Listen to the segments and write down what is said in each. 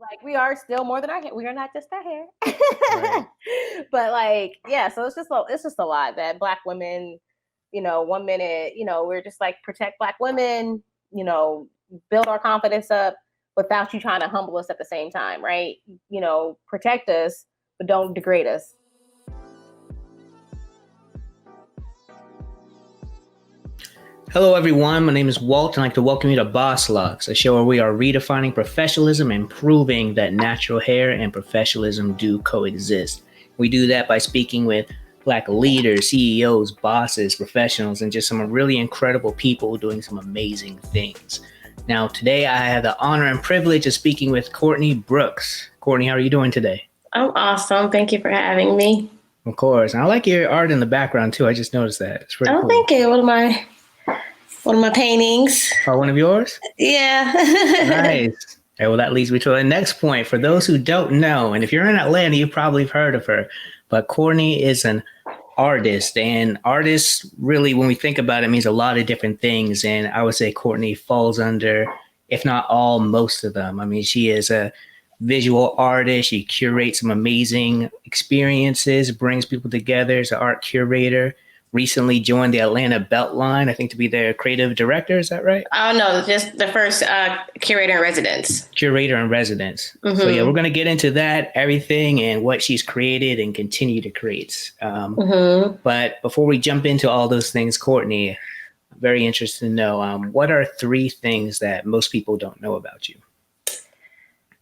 like we are still more than our hair. We are not just our hair. Right. But like, yeah, so it's just a lot that Black women, 1 minute, we're just like protect Black women, build our confidence up without you trying to humble us at the same time, right? Protect us, but don't degrade us. Hello, everyone. My name is Walt, and I'd like to welcome you to BossLocks, a show where we are redefining professionalism and proving that natural hair and professionalism do coexist. We do that by speaking with Black leaders, CEOs, bosses, professionals, and just some really incredible people doing some amazing things. Now, today I have the honor and privilege of speaking with Courtney Brooks. Courtney, how are you doing today? I'm awesome. Thank you for having me. Of course. And I like your art in the background, too. I just noticed that. It's pretty cool. Thank you. One of my paintings. Oh, one of yours? Yeah. Nice. Okay, well, that leads me to the next point. For those who don't know, and if you're in Atlanta, you probably have heard of her, but Courtney is an artist. And artist, really, when we think about it, means a lot of different things. And I would say Courtney falls under, if not all, most of them. I mean, she is a visual artist. She curates some amazing experiences, brings people together as an art curator. Recently joined the Atlanta Beltline, I think, to be their creative director. Is that right? Oh, no, just the first curator in residence. Curator in residence. Mm-hmm. So, yeah, we're going to get into that, everything, and what she's created and continue to create. But before we jump into all those things, Courtney, I'm very interested to know, what are 3 things that most people don't know about you?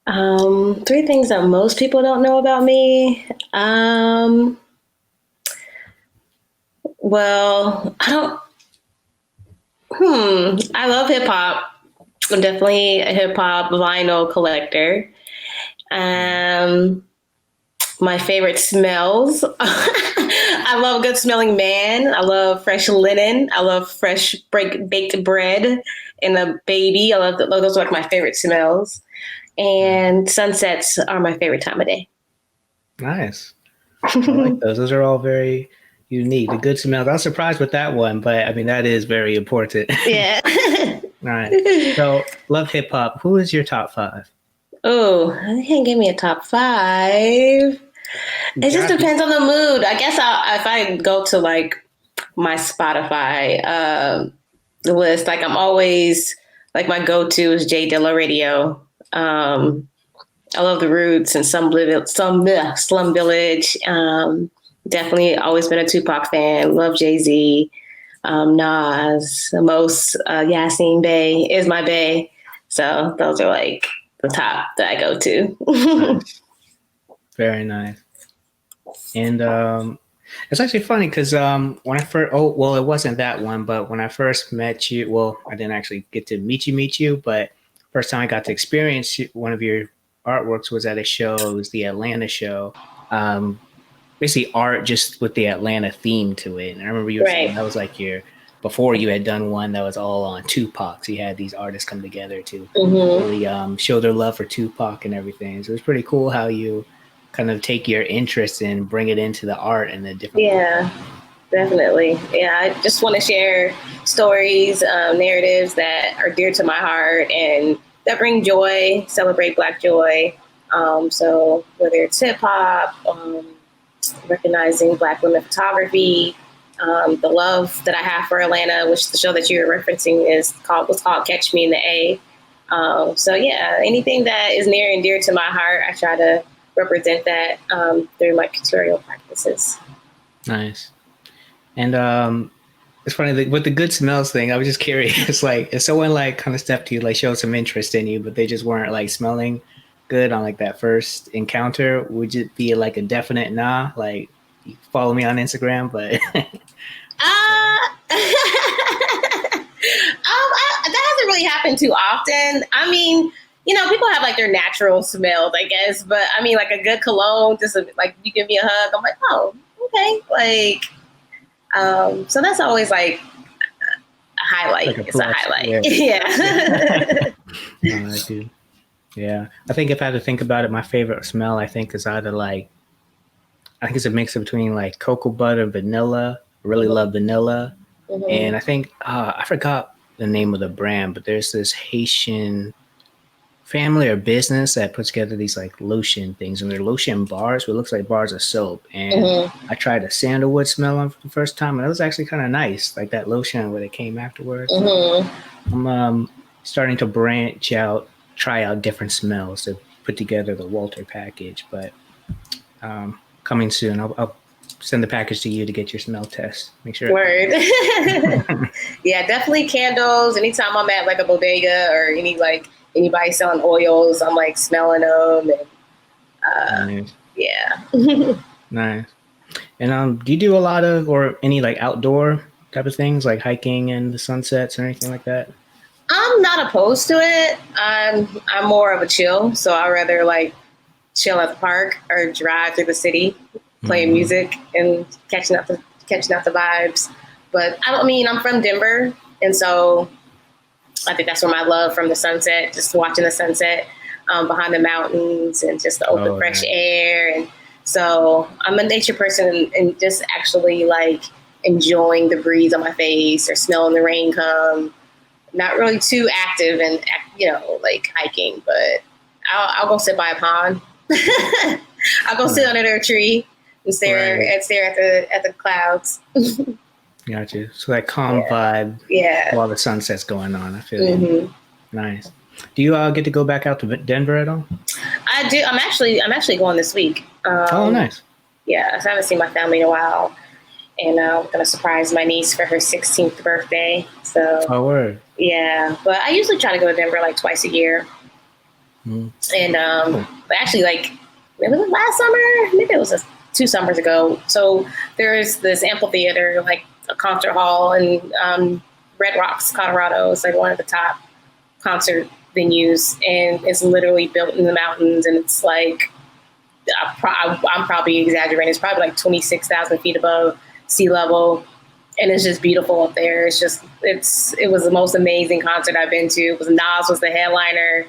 3 things that most people don't know about me. Well, I love hip hop. I'm definitely a hip hop vinyl collector. My favorite smells. I love good smelling man. I love fresh linen. I love fresh baked bread and a baby. Those are like my favorite smells. And sunsets are my favorite time of day. Nice. I like those. Those are all very unique. The good smells. I was surprised with that one, but I mean, that is very important. Yeah. All right. So, love hip hop. Who is your top 5? Oh, you can't give me a top 5. It just depends on the mood. I guess if I go to like my Spotify list, like I'm always like my go-to is Jay Dilla Radio. I love the Roots and Slum Village. Definitely always been a Tupac fan. Love Jay-Z, Nas, the most. Yasin Bey is my bae. So those are like the top that I go to. Nice. Very nice. And it's actually funny because when I first, it wasn't that one, but when I first met you, well, I didn't actually get to meet you, but first time I got to experience one of your artworks was at a show. It was the Atlanta show. Basically art just with the Atlanta theme to it. And I remember you were saying that was like before you had done one that was all on Tupac. So you had these artists come together to really show their love for Tupac and everything. So it was pretty cool how you kind of take your interest and bring it into the art and the different. Yeah, definitely. Yeah, I just want to share stories, narratives that are dear to my heart and that bring joy, celebrate Black joy. So whether it's hip hop, recognizing Black women photography, the love that I have for Atlanta, which the show that you're referencing was called Catch Me in the A. So yeah, anything that is near and dear to my heart, I try to represent that through my curatorial practices. Nice. And it's funny with the good smells thing. I was just curious, like if someone like kind of stepped to you, like showed some interest in you, but they just weren't like smelling good on like that first encounter, would it be like a definite nah? Like you follow me on Instagram, but that hasn't really happened too often. I mean, people have like their natural smells, I guess, but I mean, like a good cologne, just like you give me a hug, I'm like, oh, okay, like. So that's always like a highlight. Like it's a highlight. Yeah. I do. Yeah. I think if I had to think about it, my favorite smell, I think, is either I think it's a mix between like cocoa butter and vanilla. I really love vanilla. Mm-hmm. And I think, I forgot the name of the brand, but there's this Haitian family or business that puts together these like lotion things, and they're lotion bars, but it looks like bars of soap. And I tried a sandalwood smell on for the first time, and it was actually kind of nice, like that lotion when it came afterwards. I'm starting to branch out, try out different smells to put together the Walter package, but coming soon. I'll send the package to you to get your smell test. Make sure. Word. Yeah, definitely candles. Anytime I'm at like a bodega or anybody selling oils, I'm like smelling them. And Nice. yeah. Nice. And do you do a lot of or any like outdoor type of things like hiking and the sunsets or anything like that? I'm not opposed to it. I'm more of a chill, so I'd rather like chill at the park or drive through the city, playing music and catching up the vibes. But I'm from Denver, and so I think that's where my love from the sunset, just watching the sunset behind the mountains and just the open fresh air. And so I'm a nature person and just actually like enjoying the breeze on my face or smelling the rain come. Not really too active and, like hiking, but I'll go sit by a pond. I'll go sit under a tree and stare at the clouds. Gotcha. So that calm vibe while the sunset's going on. I feel it. Nice. Do you get to go back out to Denver at all? I do. I'm actually going this week. Oh, nice. Yeah, so I haven't seen my family in a while. And I'm going to surprise my niece for her 16th birthday. So, word. Yeah. But I usually try to go to Denver like twice a year. And but actually, like, maybe last summer, maybe it was 2 summers ago. So there's this amphitheater, like a concert hall in Red Rocks, Colorado. It's like one of the top concert venues. And it's literally built in the mountains. And it's like, I'm probably exaggerating. It's probably like 26,000 feet above sea level, and it's just beautiful up there. It was the most amazing concert I've been to. Nas was the headliner.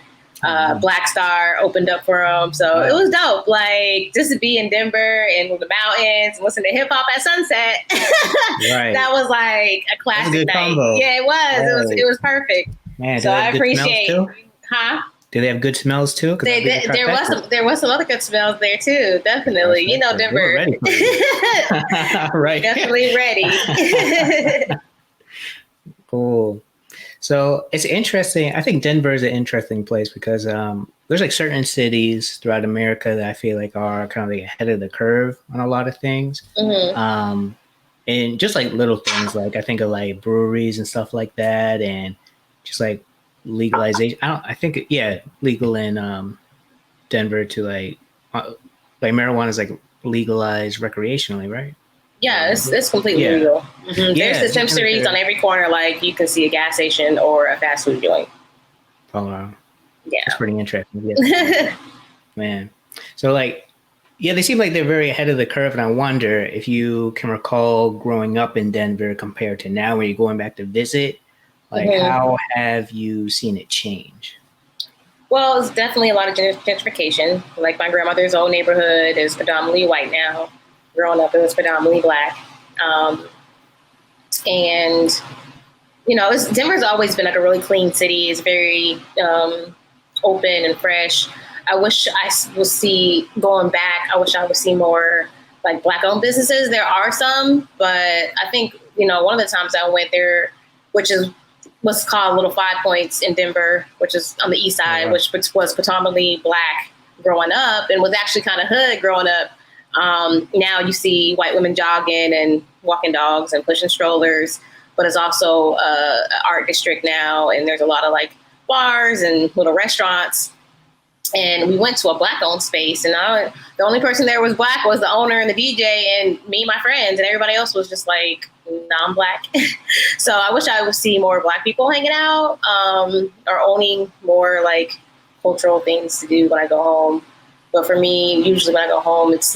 Black Star opened up for him, so it was dope. Like just to be in Denver and the mountains, and listen to hip hop at sunset. That was like a classic night. Combo. Yeah, it was. It was perfect. Man, so I appreciate. Do they have good smells too? There was some other good smells there too. Definitely, Denver. Ready right. Definitely ready. Cool. So it's interesting. I think Denver is an interesting place because there's like certain cities throughout America that I feel like are kind of like ahead of the curve on a lot of things. And just like little things, like I think of like breweries and stuff like that, and just like legalization. Legal in Denver to like marijuana is like legalized recreationally, right? Yeah, it's completely legal. There's dispensaries on every corner. Like you can see a gas station or a fast food joint. Oh wow, yeah, it's pretty interesting. Man, so like, they seem like they're very ahead of the curve, and I wonder if you can recall growing up in Denver compared to now, when you're going back to visit. Like, how have you seen it change? Well, it's definitely a lot of gentrification. Like, my grandmother's old neighborhood is predominantly white now. Growing up, it was predominantly Black. And, Denver's always been like a really clean city. It's very open and fresh. I wish I would see, going back, I wish I would see more, like, Black-owned businesses. There are some, but I think, one of the times I went there, which is what's called Little 5 Points in Denver, which is on the east side, which was predominantly Black growing up and was actually kind of hood growing up. Now you see white women jogging and walking dogs and pushing strollers, but it's also an art district now, and there's a lot of like bars and little restaurants. And we went to a Black-owned space, and the only person there was Black was the owner and the DJ and me and my friends, and everybody else was just like non-Black. So I wish I would see more Black people hanging out or owning more like cultural things to do when I go home. But for me, usually when I go home, it's,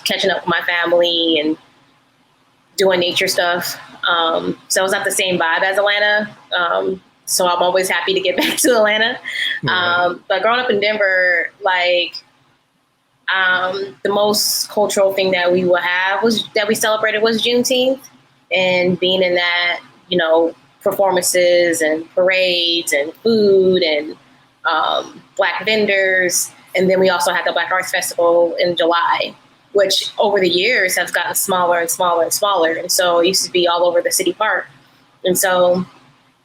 catching up with my family and doing nature stuff. So it's not the same vibe as Atlanta. So I'm always happy to get back to Atlanta. But growing up in Denver, like, the most cultural thing that we celebrated was Juneteenth, and being in that, performances and parades and food and Black vendors. And then we also had the Black Arts Festival in July, which over the years has gotten smaller and smaller and smaller. And so it used to be all over the city park. And so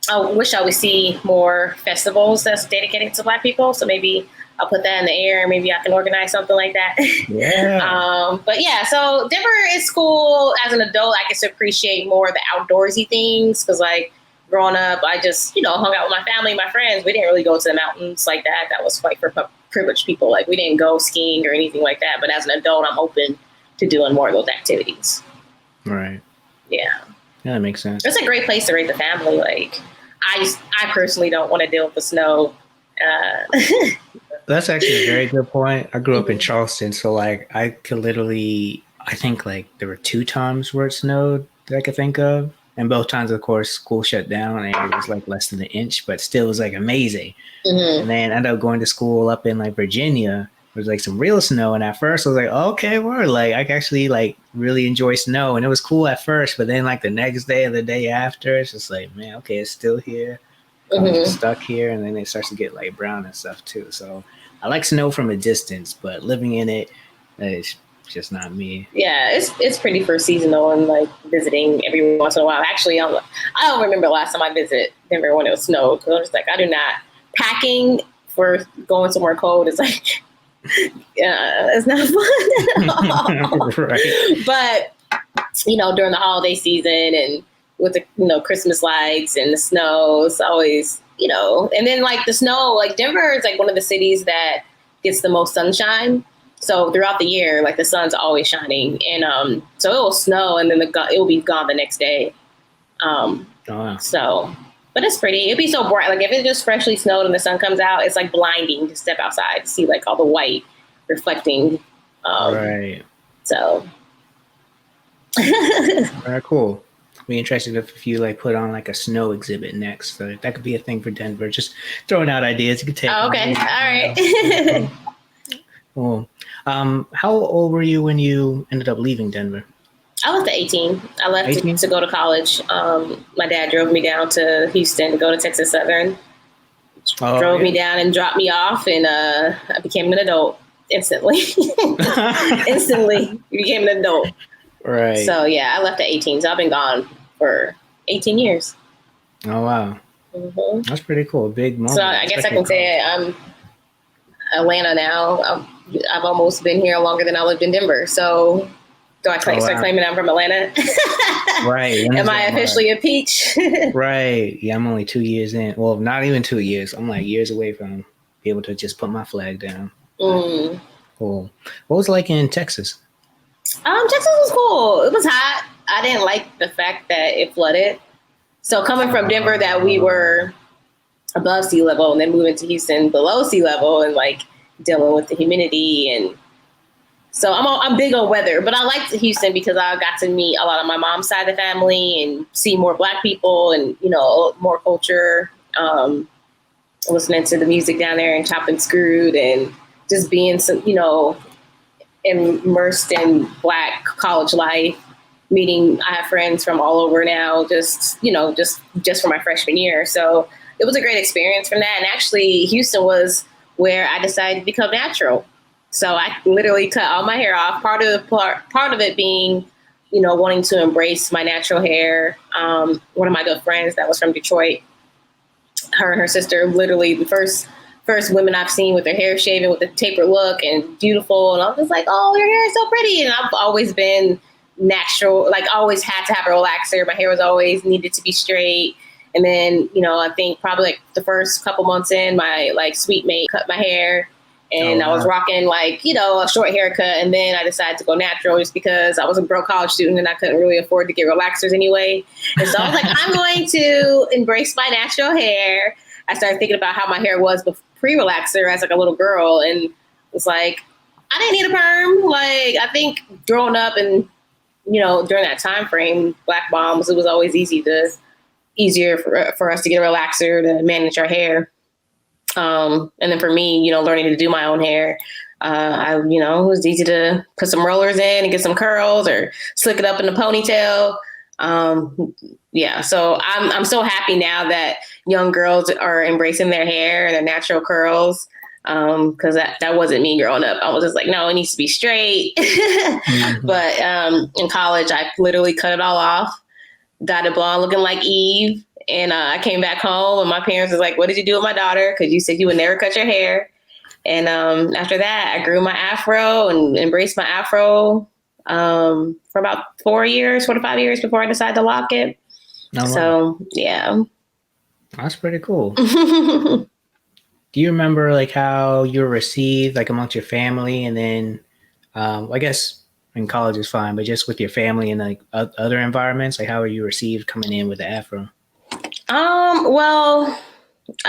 I wish I would see more festivals that's dedicated to Black people. So maybe I'll put that in the air. Maybe I can organize something like that. Yeah. But yeah, so Denver is cool. As an adult, I get to appreciate more of the outdoorsy things. Because like growing up, I just, hung out with my family, my friends. We didn't really go to the mountains like that. That was like for privileged people. Like we didn't go skiing or anything like that. But as an adult, I'm open to doing more of those activities. Right. Yeah. Yeah, that makes sense. It's a great place to raise a family. Like I personally don't want to deal with the snow. That's actually a very good point. I grew up in Charleston, so like I could literally, I think like there were 2 times where it snowed that I could think of. And both times, of course, school shut down and it was like less than an inch, but still it was like amazing. And then I ended up going to school up in like Virginia. There was like some real snow. And at first I was like, okay, we're like, I can actually like really enjoy snow. And it was cool at first, but then like the next day or the day after, it's just like, man, okay, it's still here. I'm just stuck here. And then it starts to get like brown and stuff too. So I like snow from a distance, but living in it, it's just not me. Yeah, it's pretty for seasonal and like visiting every once in a while. Actually, I don't remember the last time I visited Denver when it was snow, because I'm just like, I do not. Packing for going somewhere cold is like, it's not fun at all. Right. But, during the holiday season and with the, Christmas lights and the snow, it's always, and then like the snow, like Denver is like one of the cities that gets the most sunshine. So throughout the year, like the sun's always shining, and so it will snow, and then it will be gone the next day. Wow. So, but it's pretty. It'd be so bright. Like if it just freshly snowed and the sun comes out, it's like blinding to step outside to see like all the white reflecting. Right. So. Very cool. Be interested if you like put on like a snow exhibit next. So that could be a thing for Denver. Just throwing out ideas you could take. Oh, okay. All right. Cool. How old were you when you ended up leaving Denver? I left at 18. I left 18? to go to college. My dad drove me down to Houston to go to Texas Southern. Drove me down and dropped me off, and I became an adult instantly. Instantly became an adult. Right. So yeah, I left at 18. So I've been gone for 18 years. Oh wow. Mm-hmm. That's pretty cool. A big moment. So I guess I can say I'm Atlanta now. I've almost been here longer than I lived in Denver. So do I start claiming I'm from Atlanta? Right. Am I officially a peach? Right. Yeah, I'm only 2 years in. Well, not even 2 years. I'm like years away from being able to just put my flag down. Cool. What was it like in Texas? Texas was cool. It was hot. I didn't like the fact that it flooded. So coming from Denver, that we were above sea level, and then moving to Houston below sea level, and like dealing with the humidity, and so I'm big on weather. But I liked Houston because I got to meet a lot of my mom's side of the family and see more Black people and more culture. Listening to the music down there and Chopped and Screwed, and just being some immersed in Black college life. I have friends from all over now, just for my freshman year. So it was a great experience from that. And actually, Houston was where I decided to become natural. So I literally cut all my hair off. Part of it being, wanting to embrace my natural hair. One of my good friends that was from Detroit, her and her sister, literally the first women I've seen with their hair shaven with a tapered look and beautiful. And I was just like, oh, your hair is so pretty. And I've always been natural, like always had to have a relaxer. My hair was always needed to be straight. And then, I think probably like the first couple months in, my like sweet mate cut my hair, and I was rocking like, a short haircut. And then I decided to go natural just because I was a broke college student and I couldn't really afford to get relaxers anyway. And so I was like, I'm going to embrace my natural hair. I started thinking about how my hair was pre-relaxer as like a little girl. And it's like, I didn't need a perm. Like, I think growing up and, during that time frame, Black moms, it was always easier for us to get a relaxer to manage our hair. And then for me, learning to do my own hair, it was easy to put some rollers in and get some curls or slick it up in a ponytail. Yeah, so I'm so happy now that young girls are embracing their hair and their natural curls. Because that wasn't me growing up. I was just like, no, it needs to be straight. Mhm. But in college, I literally cut it all off, dyed it blonde, looking like Eve. And I came back home, and my parents was like, "What did you do with my daughter? Because you said you would never cut your hair." And after that, I grew my afro and embraced my afro for about 4 years, 4 to 5 years before I decided to lock it. Oh, wow. So, yeah. That's pretty cool. Do you remember like how you were received like amongst your family, and then I guess in college is fine, but just with your family and like other environments, like how were you received coming in with the afro? Well,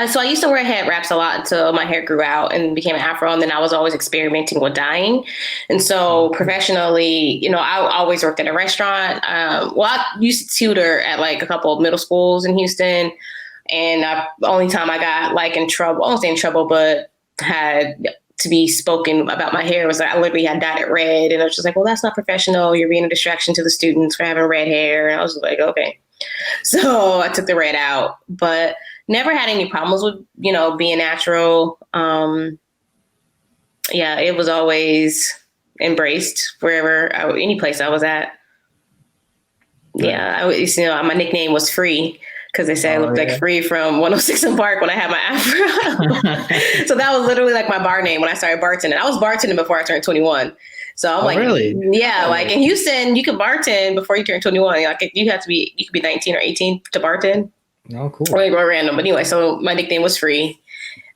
so I used to wear head wraps a lot until my hair grew out and became an afro, and then I was always experimenting with dyeing. And so professionally, I always worked at a restaurant. Well, I used to tutor at like a couple of middle schools in Houston. And the only time I got like in trouble, I won't say in trouble, but had to be spoken about my hair was like I literally had dyed it red. And I was just like, well, that's not professional. You're being a distraction to the students for having red hair. And I was like, okay. So I took the red out, but never had any problems with, being natural. Yeah, it was always embraced wherever, any place I was at. Yeah, my nickname was Free because they said I looked like Free from 106 and Park when I had my afro. So that was literally like my bar name when I started bartending. I was bartending before I turned 21. So I'm really? Yeah, like in Houston, you can bartend before you turn 21. Like you could be 19 or 18 to bartend. Oh, cool. Or random. But anyway, so my nickname was Free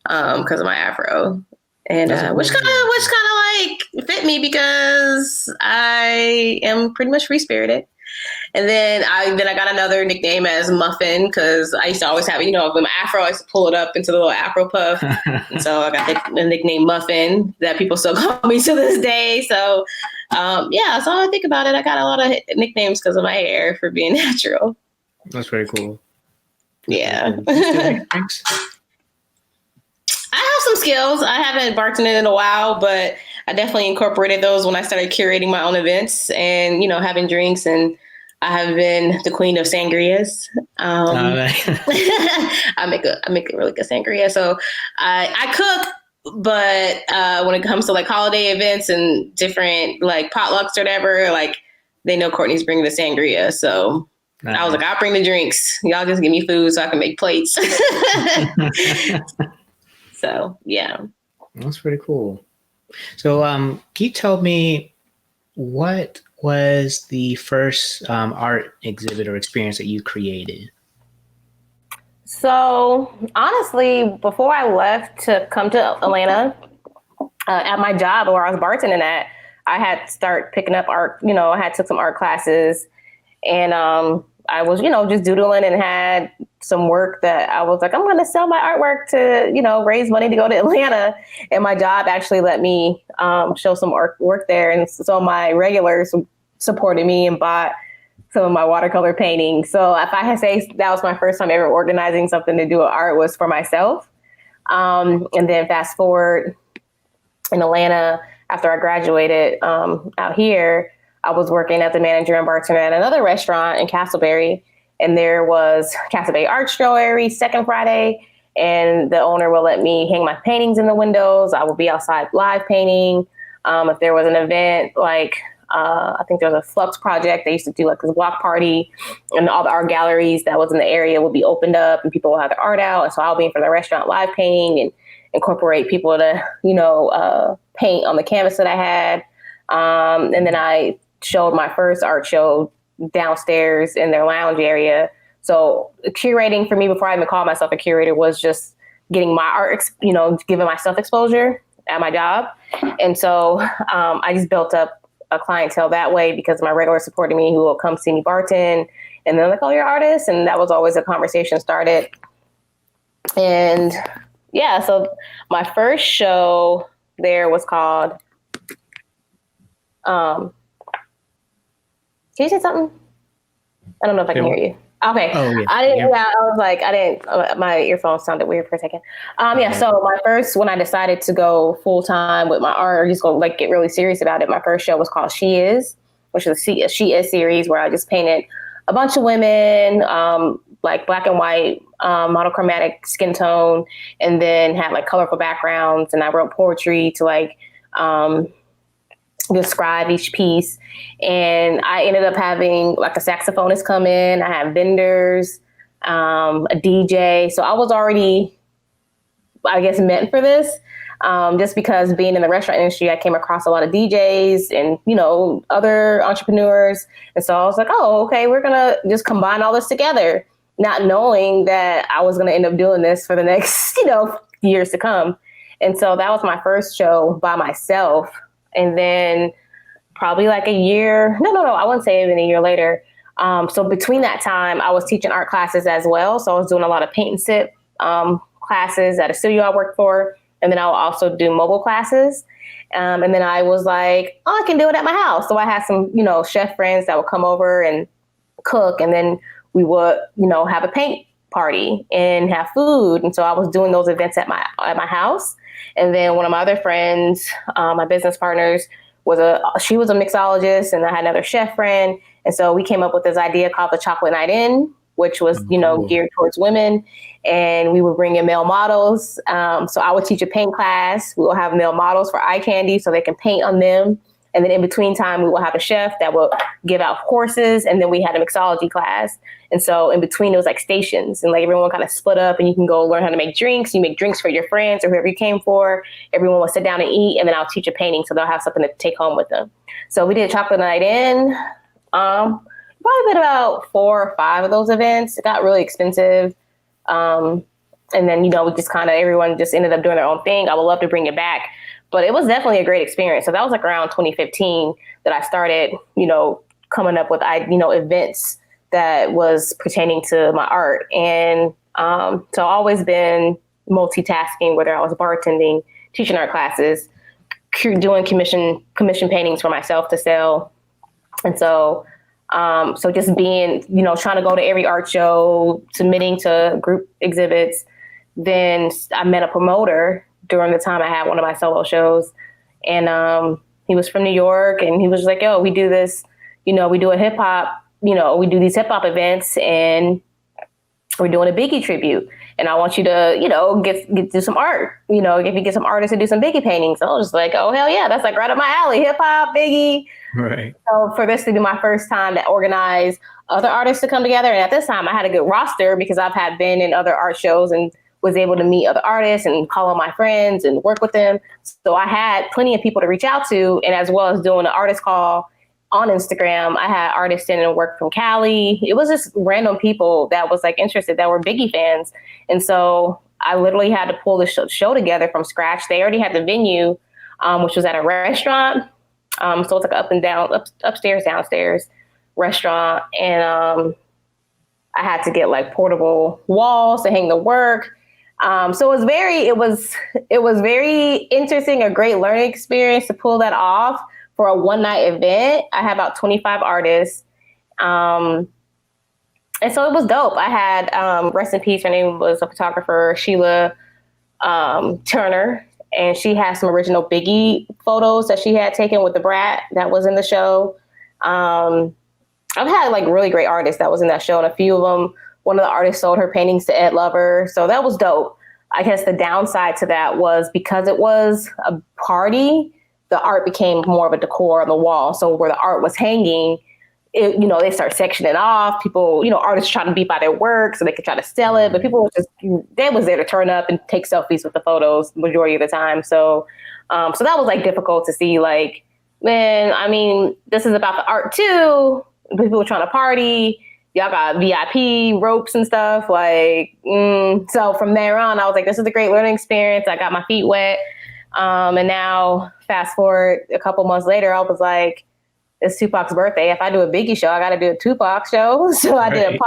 because of my afro. And which kind of like fit me because I am pretty much free spirited. And then I got another nickname as Muffin because I used to always have, with my afro, I used to pull it up into the little afro puff. And so I got the nickname Muffin that people still call me to this day. So, so I think about it. I got a lot of nicknames because of my hair for being natural. That's very cool. Yeah. I have some skills. I haven't bartended in a while, but I definitely incorporated those when I started curating my own events and, having drinks. And I have been the queen of sangrias. I make a really good sangria. So I cook, but when it comes to like holiday events and different like potlucks or whatever, like they know Courtney's bringing the sangria. So I was like, I'll bring the drinks. Y'all just give me food so I can make plates. So, yeah. That's pretty cool. So, can you tell me what was the first art exhibit or experience that you created? So, honestly, before I left to come to Atlanta, at my job where I was bartending at, I had started picking up art. I had took some art classes, and I was, just doodling and had some work that I was like, I'm going to sell my artwork to, raise money to go to Atlanta. And my job actually let me show some artwork there. And so my regulars supported me and bought some of my watercolor paintings. So if I had say that was my first time ever organizing something to do with art was for myself. And then fast forward in Atlanta, after I graduated out here, I was working as a manager and bartender at another restaurant in Castleberry, and there was Castleberry Art Show every second Friday, and the owner will let me hang my paintings in the windows. I will be outside live painting. If there was an event, like I think there was a Flux project, they used to do like this block party, and all the art galleries that was in the area would be opened up, and people will have their art out. And so I'll be in for the restaurant live painting and incorporate people to, paint on the canvas that I had. And then I showed my first art show downstairs in their lounge area. So curating for me before I even called myself a curator was just getting my art, giving myself exposure at my job. And so I just built up a clientele that way because my regular supporting me who will come see me bartend. And then like, oh, you're an artist. And that was always a conversation started. And yeah, so my first show there was called, can you say something? I don't know if I can hear you. Okay. Oh, yeah. My earphones sounded weird for a second. So my first, when I decided to go full time with my art or just go like get really serious about it, my first show was called She Is, which is a She Is series where I just painted a bunch of women, like black and white, monochromatic skin tone, and then had like colorful backgrounds. And I wrote poetry to like describe each piece. And I ended up having like a saxophonist come in. I had vendors, a DJ. So I was already, I guess, meant for this. Just because being in the restaurant industry, I came across a lot of DJs and, you know, other entrepreneurs. And so I was like, oh, okay, we're going to just combine all this together, not knowing that I was going to end up doing this for the next, you know, years to come. And so that was my first show by myself. And then probably like a year, no, I wouldn't say even a year later. So between that time, I was teaching art classes as well. So I was doing a lot of paint and sip classes at a studio I worked for. And then I would also do mobile classes. And then I was like, oh, I can do it at my house. So I had some, you know, chef friends that would come over and cook. And then we would, you know, have a paint party and have food. And so I was doing those events at my house. And then one of my other friends, my business partners, she was a mixologist, and I had another chef friend. And so we came up with this idea called the Chocolate Night In, which was, you know, geared towards women. And we would bring in male models. So I would teach a paint class. We will have male models for eye candy so they can paint on them. And then in between time, we will have a chef that will give out courses. And then we had a mixology class. And so in between, it was like stations, and like everyone kind of split up, and you can go learn how to make drinks. You make drinks for your friends or whoever you came for. Everyone will sit down and eat. And then I'll teach a painting, so they'll have something to take home with them. So we did Chocolate Night In. Probably been about 4 or 5 of those events. It got really expensive. And then, you know, everyone just ended up doing their own thing. I would love to bring it back, but it was definitely a great experience. So that was like around 2015 that I started, you know, coming up with, events that was pertaining to my art. And so I've always been multitasking, whether I was bartending, teaching art classes, doing commission paintings for myself to sell. And so just being, you know, trying to go to every art show, submitting to group exhibits. Then I met a promoter during the time I had one of my solo shows. And he was from New York, and he was just like, yo, we do this, you know, we do a hip hop, you know, we do these hip hop events, and we're doing a Biggie tribute. And I want you to, you know, do some art, you know, if you get some artists to do some Biggie paintings. So I was just like, oh, hell yeah, that's like right up my alley, hip hop, Biggie. Right. So for this to be my first time to organize other artists to come together. And at this time I had a good roster because I've had been in other art shows and was able to meet other artists and call on my friends and work with them. So I had plenty of people to reach out to. And as well as doing an artist call on Instagram, I had artists in and work from Cali. It was just random people that was like interested, that were Biggie fans. And so I literally had to pull the show together from scratch. They already had the venue, which was at a restaurant. So it's like up and down, upstairs, downstairs restaurant. And I had to get like portable walls to hang the work. So it was very interesting, a great learning experience to pull that off for a one-night event. I had about 25 artists. And so it was dope. I had, rest in peace, her name was a photographer, Sheila Turner. And she has some original Biggie photos that she had taken with the brat that was in the show. I've had like really great artists that was in that show, and a few of them, one of the artists sold her paintings to Ed Lover. So that was dope. I guess the downside to that was because it was a party, the art became more of a decor on the wall. So where the art was hanging, they start sectioning off. People, artists trying to beat by their work so they could try to sell it. But people were they was there to turn up and take selfies with the photos majority of the time. So that was like difficult to see, like, man, I mean, this is about the art too. People were trying to party. Y'all got VIP ropes and stuff. Like, so from there on, I was like, this is a great learning experience. I got my feet wet. And now fast forward a couple months later, I was like, it's Tupac's birthday. If I do a Biggie show, I got to do a Tupac show. So I did a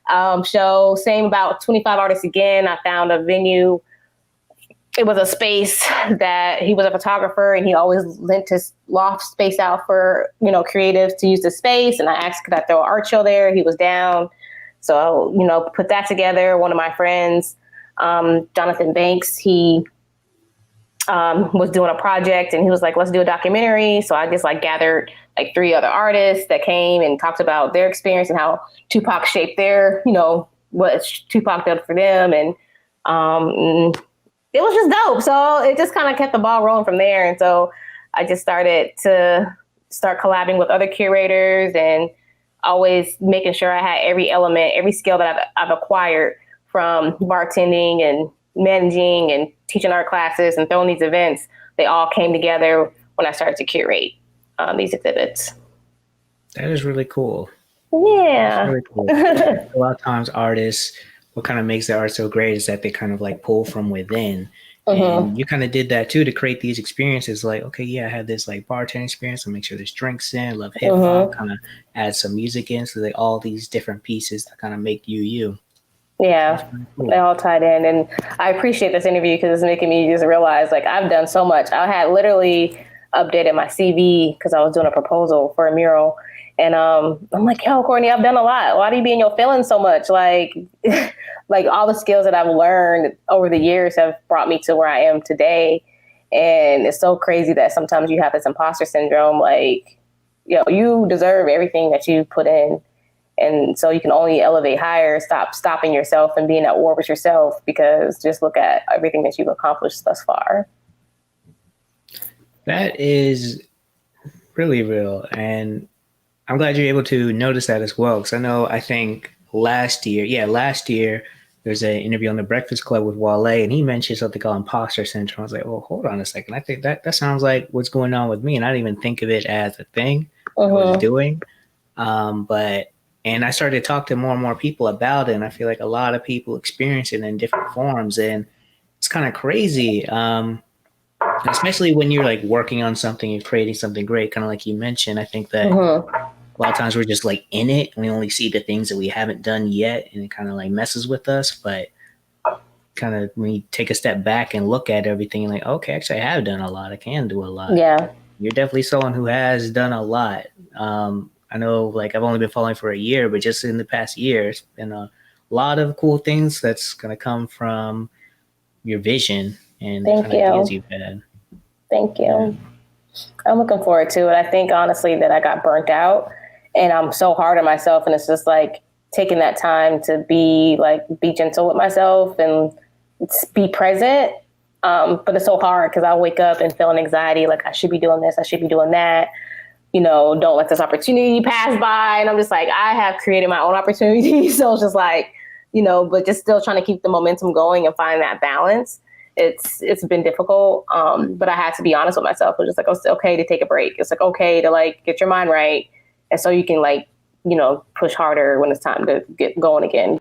pop show. Same, about 25 artists again. I found a venue. It was a space that he was a photographer, and he always lent his loft space out for, creatives to use the space. And I asked, could I throw an art show there? He was down. So, put that together. One of my friends, Jonathan Banks, he was doing a project, and he was like, let's do a documentary. So I just like gathered like 3 other artists that came and talked about their experience and how Tupac shaped their, what Tupac did for them. And it was just dope. So it just kind of kept the ball rolling from there. And so I just started to collabing with other curators and always making sure I had every element, every skill that I've acquired from bartending and managing and teaching art classes and throwing these events. They all came together when I started to curate these exhibits. That is really cool. Yeah. That's really cool. A lot of times artists, what kind of makes the art so great is that they kind of like pull from within. And you kind of did that too, to create these experiences. Like, okay, yeah, I had this like bartending experience. I'll make sure there's drinks in, love hip hop, kind of add some music in. So they all these different pieces that kind of make you. Yeah, cool. They all tied in. And I appreciate this interview because it's making me just realize like I've done so much. I had literally updated my CV because I was doing a proposal for a mural. And I'm like, yo, Courtney, I've done a lot. Why do you be in your feelings so much? Like, like all the skills that I've learned over the years have brought me to where I am today. And it's so crazy that sometimes you have this imposter syndrome. Like, you deserve everything that you put in. And so you can only elevate higher, stop stopping yourself and being at war with yourself, because just look at everything that you've accomplished thus far. That is really real. And I'm glad you're able to notice that as well. Because I think last year, there's an interview on The Breakfast Club with Wale, and he mentioned something called imposter syndrome. I was like, well, hold on a second. I think that sounds like what's going on with me. And I didn't even think of it as a thing I was doing. And I started to talk to more and more people about it. And I feel like a lot of people experience it in different forms. And it's kind of crazy. Especially when you're like working on something and creating something great, kind of like you mentioned. I think that a lot of times we're just like in it and we only see the things that we haven't done yet, and it kind of like messes with us. But kind of when you take a step back and look at everything, and like, okay, actually I have done a lot. I can do a lot. Yeah. You're definitely someone who has done a lot. I know like I've only been following for a year, but just in the past year, it's been a lot of cool things that's going to come from your vision and the kind of ideas you've had. Thank you. Yeah. I'm looking forward to it. I think honestly that I got burnt out and I'm so hard on myself, and it's just like taking that time to be gentle with myself and be present. But it's so hard because I wake up and feel an anxiety, like I should be doing this, I should be doing that. Don't let this opportunity pass by. And I'm just like, I have created my own opportunity. So it's just like, but just still trying to keep the momentum going and find that balance. It's been difficult. But I had to be honest with myself. It was just like, oh, it's okay to take a break. It's like, okay to like get your mind right. And so you can like, push harder when it's time to get going again.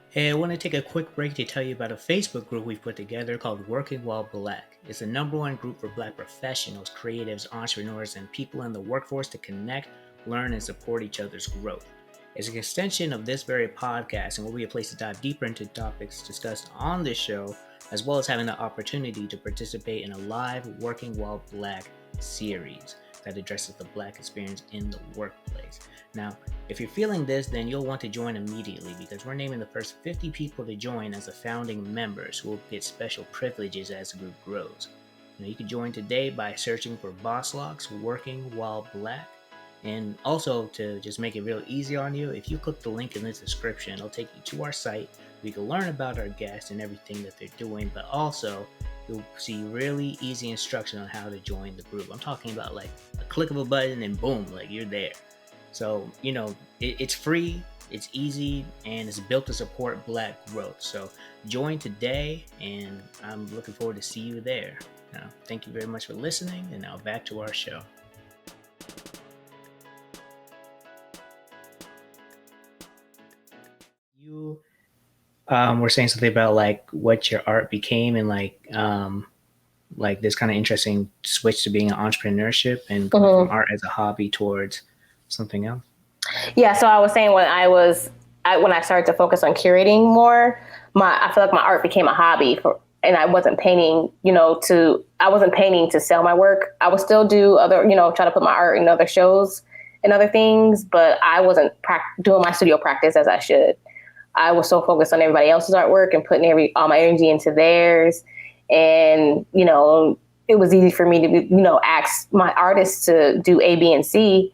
Hey, I want to take a quick break to tell you about a Facebook group we've put together called Working While Black. It's the #1 group for Black professionals, creatives, entrepreneurs, and people in the workforce to connect, learn, and support each other's growth. It's an extension of this very podcast and will be a place to dive deeper into topics discussed on this show, as well as having the opportunity to participate in a live Working While Black series that addresses the Black experience in the workplace. Now, if you're feeling this, then you'll want to join immediately, because we're naming the first 50 people to join as the founding members, who will get special privileges as the group grows. You can join today by searching for BossLocks Working While Black. And also, to just make it real easy on you, if you click the link in the description, it'll take you to our site. We can learn about our guests and everything that they're doing, but also you'll see really easy instruction on how to join the group. I'm talking about like a click of a button and boom, like you're there. So, it's free, it's easy, and it's built to support Black growth. So join today, and I'm looking forward to see you there. Now, thank you very much for listening, and now back to our show. You were saying something about like what your art became, and like this kind of interesting switch to being an entrepreneurship and going from art as a hobby towards something else. Yeah, so I was saying when I started to focus on curating more, I feel like my art became a hobby and I wasn't painting, I wasn't painting to sell my work. I would still do other, try to put my art in other shows in other things, but I wasn't doing my studio practice as I should. I was so focused on everybody else's artwork and putting all my energy into theirs. And, you know, it was easy for me to, you know, ask my artists to do A, B, and C,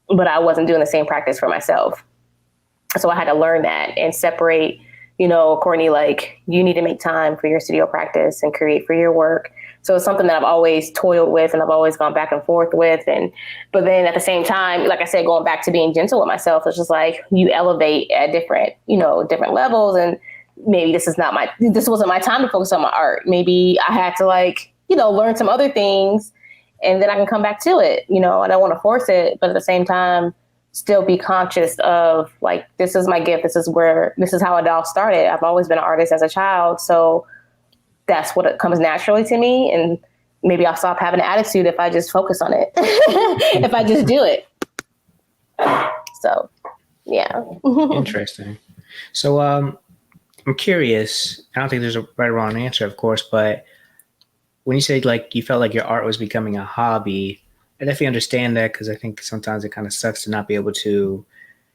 but I wasn't doing the same practice for myself. So I had to learn that and separate, you know, Courtney, like, you need to make time for your studio practice and create for your work. So it's something that I've always toiled with and I've always gone back and forth with. But then at the same time, like I said, going back to being gentle with myself, it's just like you elevate at different levels. And maybe this wasn't my time to focus on my art. Maybe I had to, like, you know, learn some other things and then I can come back to it. You know, I don't want to force it, but at the same time, still be conscious of, like, this is my gift. This is how it all started. I've always been an artist as a child. So that's what it comes naturally to me. And maybe I'll stop having an attitude if I just focus on it, if I just do it. So, yeah. Interesting. So I'm curious. I don't think there's a right or wrong answer, of course, but when you say, like, you felt like your art was becoming a hobby, I definitely understand that, because I think sometimes it kind of sucks to not be able to,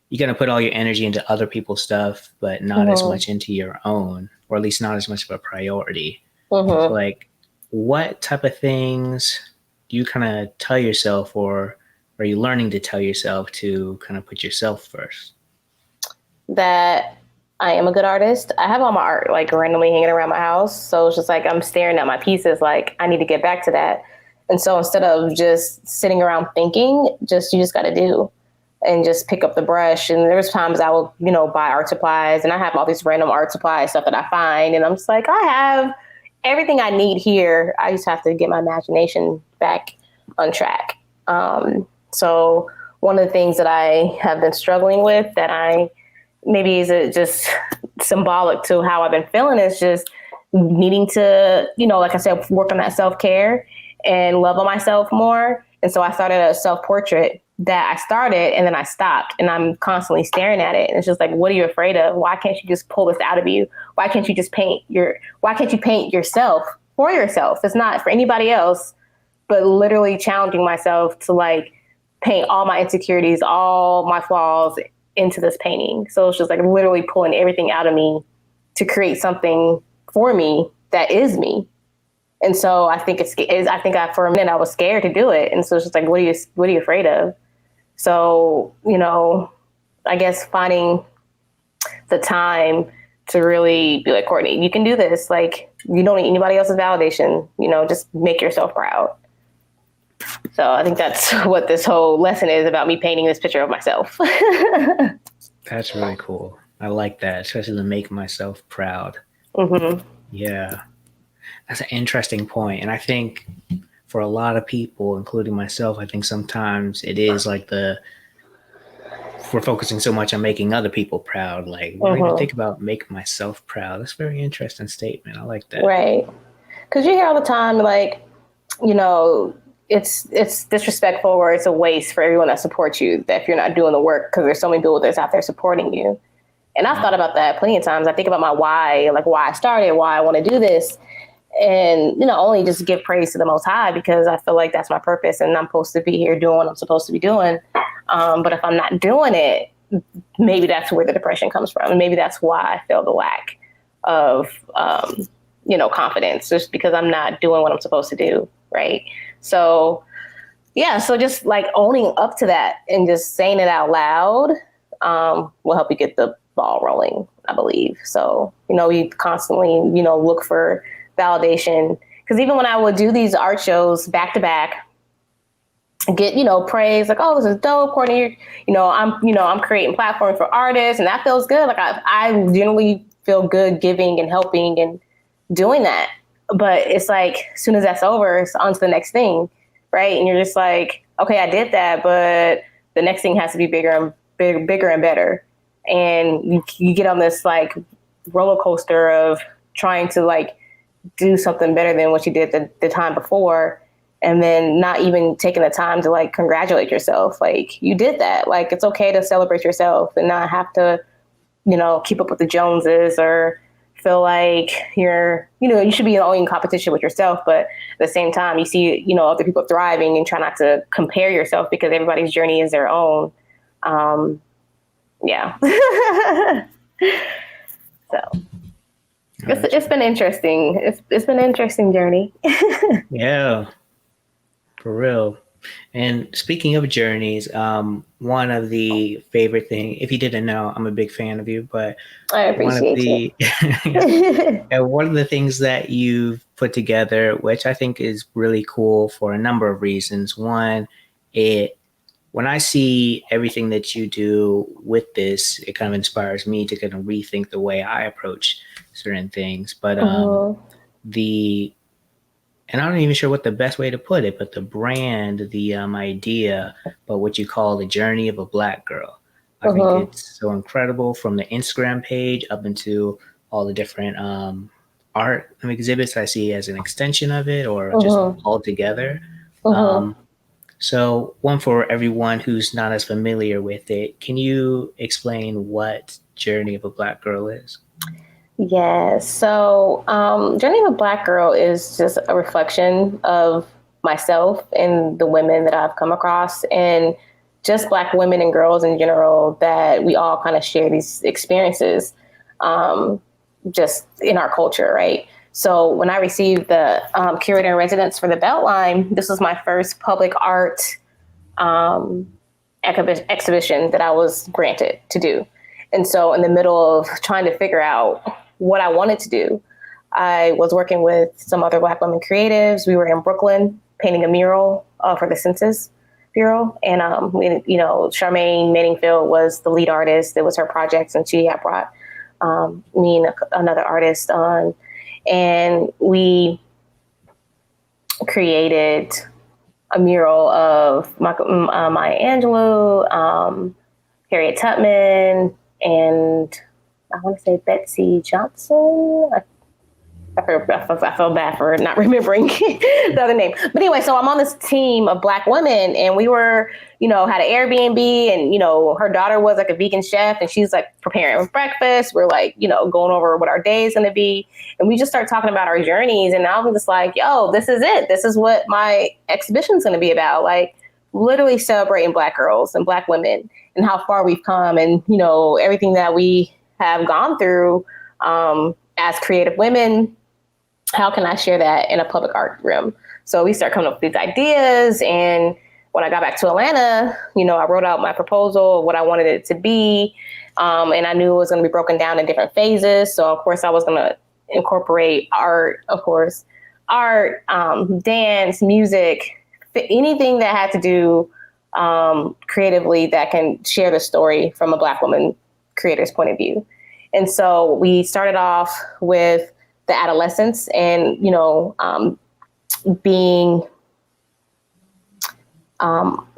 you got to put all your energy into other people's stuff, but not as much into your own, or at least not as much of a priority. So, like, what type of things do you kind of tell yourself, or are you learning to tell yourself to kind of put yourself first? That I am a good artist. I have all my art, like, randomly hanging around my house. So it's just like, I'm staring at my pieces, like, I need to get back to that. And so instead of just sitting around thinking, you just got to do and just pick up the brush. And there's times I will, you know, buy art supplies, and I have all these random art supply stuff that I find. And I'm just like, I have everything I need here. I just have to get my imagination back on track. So one of the things that I have been struggling with that maybe is it just symbolic to how I've been feeling is just needing to, you know, like I said, work on that self-care and love on myself more. And so I started a self-portrait that I started and then I stopped, and I'm constantly staring at it. And it's just like, what are you afraid of? Why can't you just pull this out of you? Why can't you just paint yourself for yourself? It's not for anybody else, but literally challenging myself to, like, paint all my insecurities, all my flaws into this painting. So it's just like literally pulling everything out of me to create something for me that is me. And so I think for a minute I was scared to do it. And so it's just like, what are you afraid of? So, you know, I guess finding the time to really be like, Courtney, you can do this. Like, you don't need anybody else's validation, you know, just make yourself proud. So I think that's what this whole lesson is about, me painting this picture of myself. That's really cool. I like that, especially to make myself proud. Yeah. That's an interesting point. And I think for a lot of people, including myself, I think sometimes it is like we're focusing so much on making other people proud. Like, we don't even think about making myself proud. That's a very interesting statement. I like that. Right. Because you hear all the time, like, you know, it's disrespectful or it's a waste for everyone that supports you, that if you're not doing the work, because there's so many people that's out there supporting you. And I've thought about that plenty of times. I think about my why, like why I started, why I want to do this. And, you know, only just give praise to the Most High, because I feel like that's my purpose and I'm supposed to be here doing what I'm supposed to be doing. But if I'm not doing it, maybe that's where the depression comes from. And maybe that's why I feel the lack of, you know, confidence, just because I'm not doing what I'm supposed to do. Right. So, yeah. So just like owning up to that and just saying it out loud will help you get the ball rolling, I believe. So, you know, we constantly, you know, look for validation, because even when I would do these art shows back to back, get, you know, praise, like, oh, this is dope, Courtney, I'm creating platforms for artists, and that feels good. Like I generally feel good giving and helping and doing that. But it's like, as soon as that's over, it's on to the next thing, right? And you're just like, okay, I did that, but the next thing has to be bigger and better. And you get on this like roller coaster of trying to like do something better than what you did the time before, and then not even taking the time to like congratulate yourself. Like, you did that. Like, it's okay to celebrate yourself and not have to, you know, keep up with the Joneses or feel like you should be only in competition with yourself, but at the same time, you see, other people thriving and try not to compare yourself because everybody's journey is their own. Yeah. So it's been interesting. It's been an interesting journey. Yeah, for real. And speaking of journeys, one of the favorite thing, if you didn't know, I'm a big fan of you, but I appreciate it. And one of the things that you've put together, which I think is really cool for a number of reasons. One, when I see everything that you do with this, it kind of inspires me to kind of rethink the way I approach certain things. But and I'm not even sure what the best way to put it, but the brand, the idea, but what you call the journey of a Black girl. I think it's so incredible, from the Instagram page up into all the different art exhibits I see as an extension of it, or just all together. So one, for everyone who's not as familiar with it, can you explain what Journey of a Black Girl is? Yes. So Journey of a Black Girl is just a reflection of myself and the women that I've come across, and just Black women and girls in general, that we all kind of share these experiences just in our culture, right? So when I received the curator in residence for the Beltline, this was my first public art exhibition that I was granted to do. And so in the middle of trying to figure out what I wanted to do, I was working with some other Black women creatives. We were in Brooklyn painting a mural for the Census Bureau. And, Charmaine Manningfield was the lead artist. It was her project, and she had brought me and another artist on. And we created a mural of Maya Angelou, Harriet Tubman, and I want to say Betsy Johnson. I feel bad for not remembering the other name. But anyway, so I'm on this team of Black women, and we were, had an Airbnb, and, her daughter was like a vegan chef, and she's like preparing breakfast. We're like, going over what our day is going to be. And we just start talking about our journeys. And I was just like, yo, this is it. This is what my exhibition is going to be about. Like, literally celebrating Black girls and Black women and how far we've come, and, everything that we have gone through as creative women. How can I share that in a public art room? So we start coming up with these ideas. And when I got back to Atlanta, I wrote out my proposal of what I wanted it to be. And I knew it was going to be broken down in different phases. So of course I was going to incorporate art, dance, music, anything that had to do creatively that can share the story from a Black woman creator's point of view. And so we started off with the adolescence and, being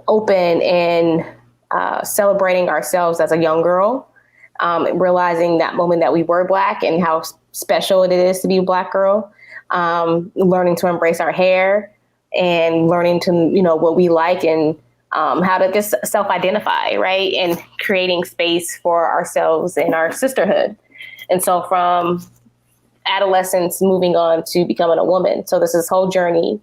open and celebrating ourselves as a young girl, realizing that moment that we were Black and how special it is to be a Black girl, learning to embrace our hair and learning to, what we like, and how to just self-identify, right? And creating space for ourselves and our sisterhood. And so from adolescence moving on to becoming a woman. So this is whole journey.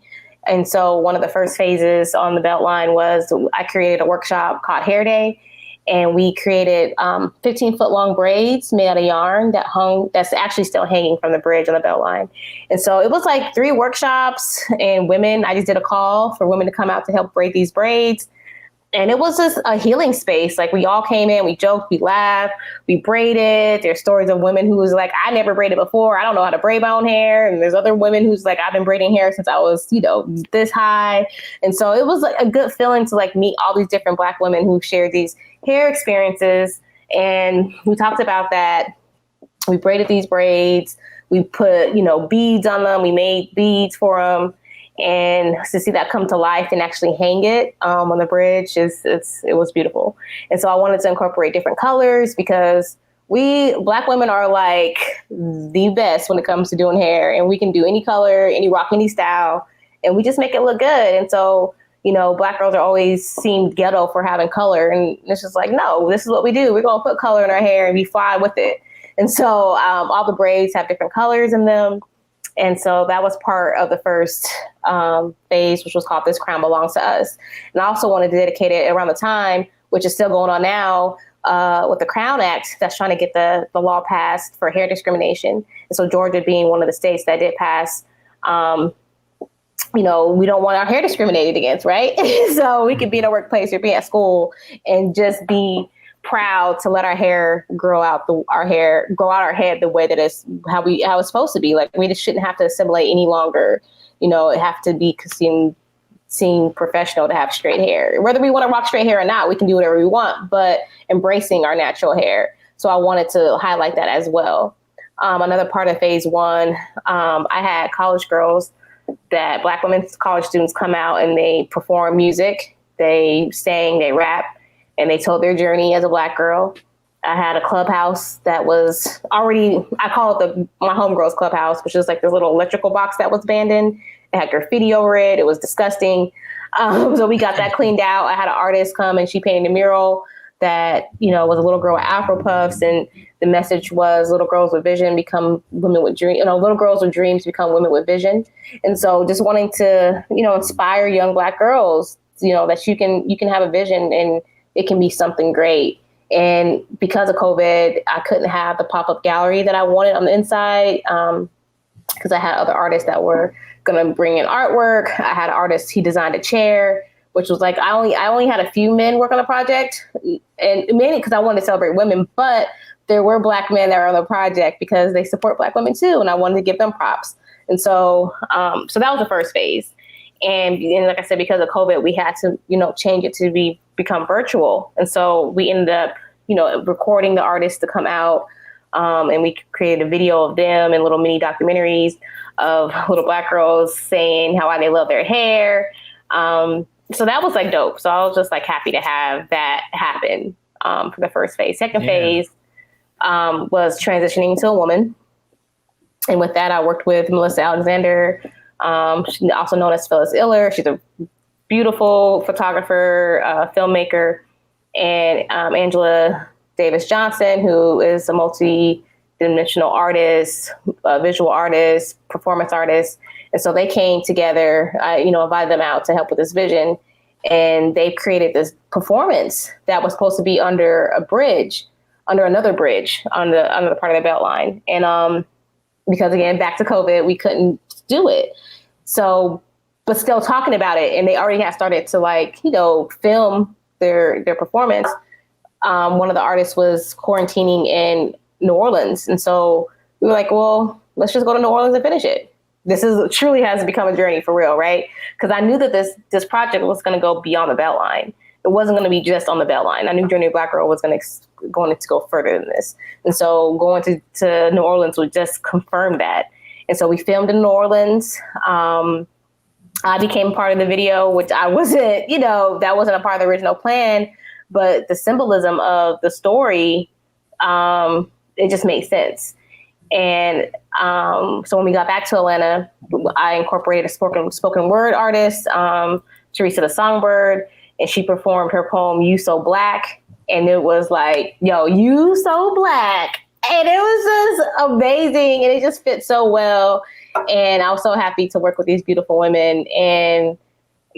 And so one of the first phases on the Beltline was I created a workshop called Hair Day. And we created 15-foot long braids made out of yarn that's actually still hanging from the bridge on the Beltline. And so it was like 3 workshops, and I just did a call for women to come out to help braid these braids. And it was just a healing space. Like, we all came in, we joked, we laughed, we braided. There's stories of women who was like, I never braided before. I don't know how to braid my own hair. And there's other women who's like, I've been braiding hair since I was, this high. And so it was like a good feeling to like meet all these different Black women who shared these hair experiences. And we talked about that. We braided these braids. We put, beads on them. We made beads for them. And to see that come to life and actually hang it on the bridge, it was beautiful. And so I wanted to incorporate different colors, because we Black women are like the best when it comes to doing hair, and we can do any color, any rock, any style, and we just make it look good. And so, Black girls are always seemed ghetto for having color, and it's just like, no, this is what we do. We're going to put color in our hair and be fly with it. And so all the braids have different colors in them. And so that was part of the first phase, which was called This Crown Belongs to Us. And I also wanted to dedicate it around the time, which is still going on now, with the Crown Act that's trying to get the law passed for hair discrimination. And so Georgia being one of the states that did pass, we don't want our hair discriminated against, right? So we could be in a workplace or be at school and just be proud to let our hair grow out our head the way that it's how it's supposed to be. Like, we just shouldn't have to assimilate any longer. It have to be seen professional to have straight hair. Whether we want to rock straight hair or not, we can do whatever we want, but embracing our natural hair. So I wanted to highlight that as well. Another part of phase one, I had college girls, that Black women college students, come out and they perform music, they sang, they rap, and they told their journey as a Black girl. I had a clubhouse that was already, I call it my homegirls clubhouse, which is like this little electrical box that was abandoned. It had graffiti over it. It was disgusting. So we got that cleaned out. I had an artist come and she painted a mural that, was a little girl with Afro puffs. And the message was little girls with vision become women with dreams. Little girls with dreams become women with vision. And so just wanting to, inspire young Black girls, that you can have a vision and it can be something great. And because of COVID, I couldn't have the pop-up gallery that I wanted on the inside, because I had other artists that were going to bring in artwork. I had an artist, he designed a chair, which was like, I only had a few men work on the project, and mainly because I wanted to celebrate women, but there were Black men that were on the project because they support Black women too, and I wanted to give them props. And so so that was the first phase. And like I said, because of COVID, we had to, change it to become virtual. And so we ended up, recording the artists to come out, and we created a video of them and little mini documentaries of little Black girls saying how they love their hair. So that was like dope. So I was just like happy to have that happen for the first phase. Second phase was transitioning to a woman. And with that, I worked with Melissa Alexander, she's also known as Phyllis Iller. She's a beautiful photographer, filmmaker, and Angela Davis Johnson, who is a multi-dimensional artist, visual artist, performance artist. And so they came together, invited them out to help with this vision. And they created this performance that was supposed to be under another bridge on the part of the Beltline. And because again, back to COVID, we couldn't do it. So, but still talking about it, and they already had started to film their performance. One of the artists was quarantining in New Orleans. And so we were like, well, let's just go to New Orleans and finish it. This truly has become a journey for real, right? Because I knew that this project was going to go beyond the Beltline. It wasn't going to be just on the Beltline. I knew Journey of Black Girl was going to go further than this. And so going to New Orleans would just confirm that. And so we filmed in New Orleans. I became part of the video, which I wasn't, that wasn't a part of the original plan, but the symbolism of the story, it just made sense. And so when we got back to Atlanta, I incorporated a spoken word artist, Teresa the Songbird, and she performed her poem, You So Black. And it was like, yo, you so black. And it was just amazing. And it just fit so well. And I was so happy to work with these beautiful women and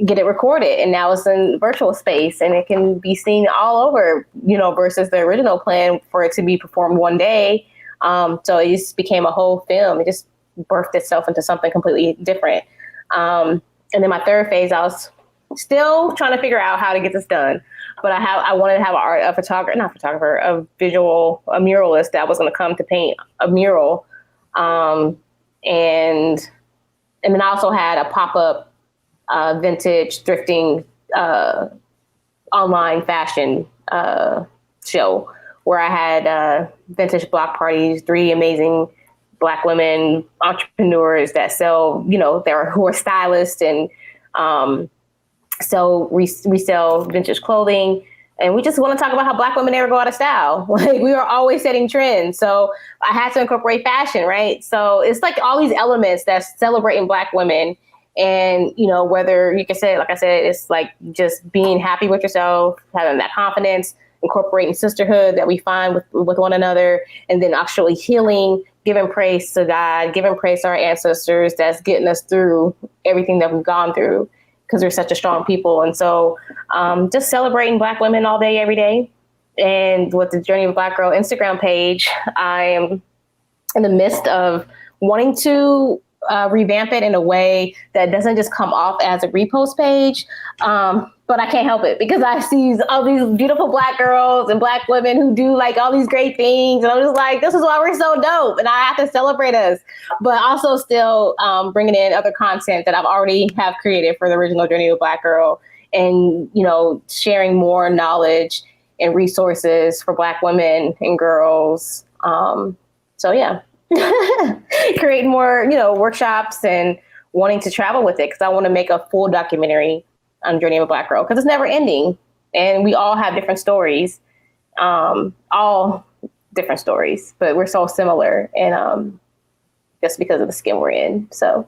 get it recorded. And now it's in virtual space and it can be seen all over, versus the original plan for it to be performed one day. So it just became a whole film. It just birthed itself into something completely different. And then my third phase, I was still trying to figure out how to get this done. But I wanted to have a muralist that was going to come to paint a mural. And then I also had a pop-up vintage thrifting online fashion show where I had vintage block parties, 3 amazing Black women entrepreneurs that sell, who are stylists and resell vintage clothing. And we just want to talk about how Black women never go out of style. Like, we are always setting trends. So I had to incorporate fashion, right? So it's like all these elements that's celebrating Black women. And, whether you can say, like I said, it's like just being happy with yourself, having that confidence, incorporating sisterhood that we find with one another, and then actually healing, giving praise to God, giving praise to our ancestors that's getting us through everything that we've gone through, because we're such a strong people. And so just celebrating Black women all day, every day. And with the Journey of a Black Girl Instagram page, I am in the midst of wanting to revamp it in a way that doesn't just come off as a repost page. But I can't help it because I see all these beautiful Black girls and Black women who do like all these great things. And I'm just like, this is why we're so dope. And I have to celebrate us, but also still bringing in other content that I've already have created for the original Journey of a Black Girl, and, you know, sharing more knowledge and resources for Black women and girls. So yeah, create more, you know, workshops and wanting to travel with it, because I want to make a full documentary on Journey of a Black Girl, because it's never ending, and we all have different stories, all different stories, but we're so similar, and just because of the skin we're in, so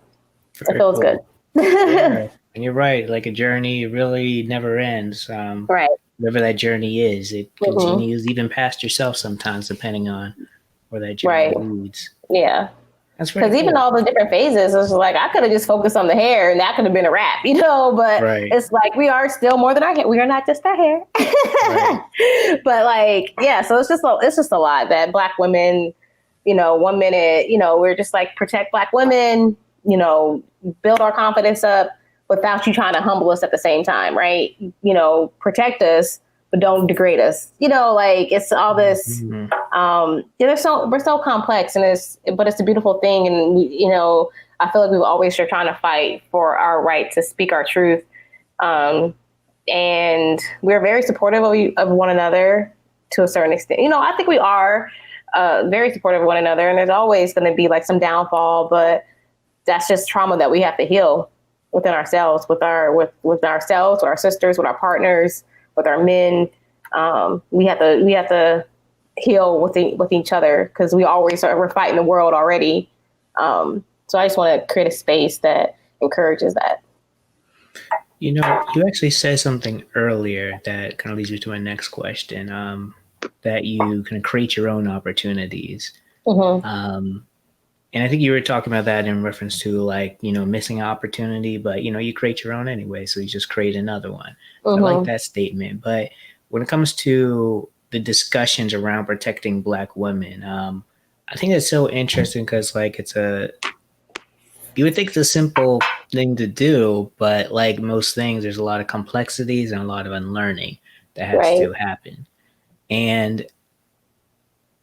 it feels good. Yeah. And you're right, like a journey really never ends. Right. Whatever that journey is, it continues even past yourself sometimes, depending on where that journey leads. Yeah. That's because even all the different phases, it's like I could have just focused on the hair and that could have been a wrap, you know. But it's like we are still more than our hair. We are not just our hair. But like, yeah. So it's just a lot that Black women, you know, 1 minute, you know, we're just like protect Black women, you know, build our confidence up without you trying to humble us at the same time, right? You know, protect us, but don't degrade us. You know, like it's all this. We're so complex, and it's a beautiful thing. And you know, I feel like we've always been trying to fight for our right to speak our truth. And we're very supportive of one another to a certain extent. You know, I think we are very supportive of one another, and there's always going to be like some downfall, but that's just trauma that we have to heal within ourselves, with ourselves, with our sisters, with our partners, with our men. We have to heal with each other, because we're fighting the world already. So I just want to create a space that encourages that. You know, you actually said something earlier that kind of leads me to my next question, that you can create your own opportunities. And I think you were talking about that in reference to like, you know, missing an opportunity, but, you know, you create your own anyway. So you just create another one. I like that statement. But when it comes to the discussions around protecting Black women, I think it's so interesting because like you would think it's a simple thing to do, but like most things, there's a lot of complexities and a lot of unlearning that has to happen. And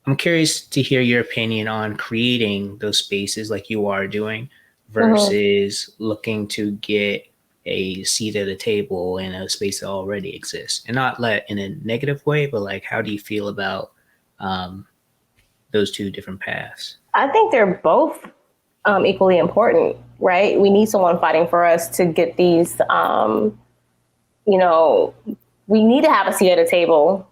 I'm curious to hear your opinion on creating those spaces like you are doing versus looking to get a seat at a table in a space that already exists, and not in a negative way, but like, how do you feel about those two different paths? I think they're both equally important, right? We need someone fighting for us to get these, you know, we need to have a seat at a table,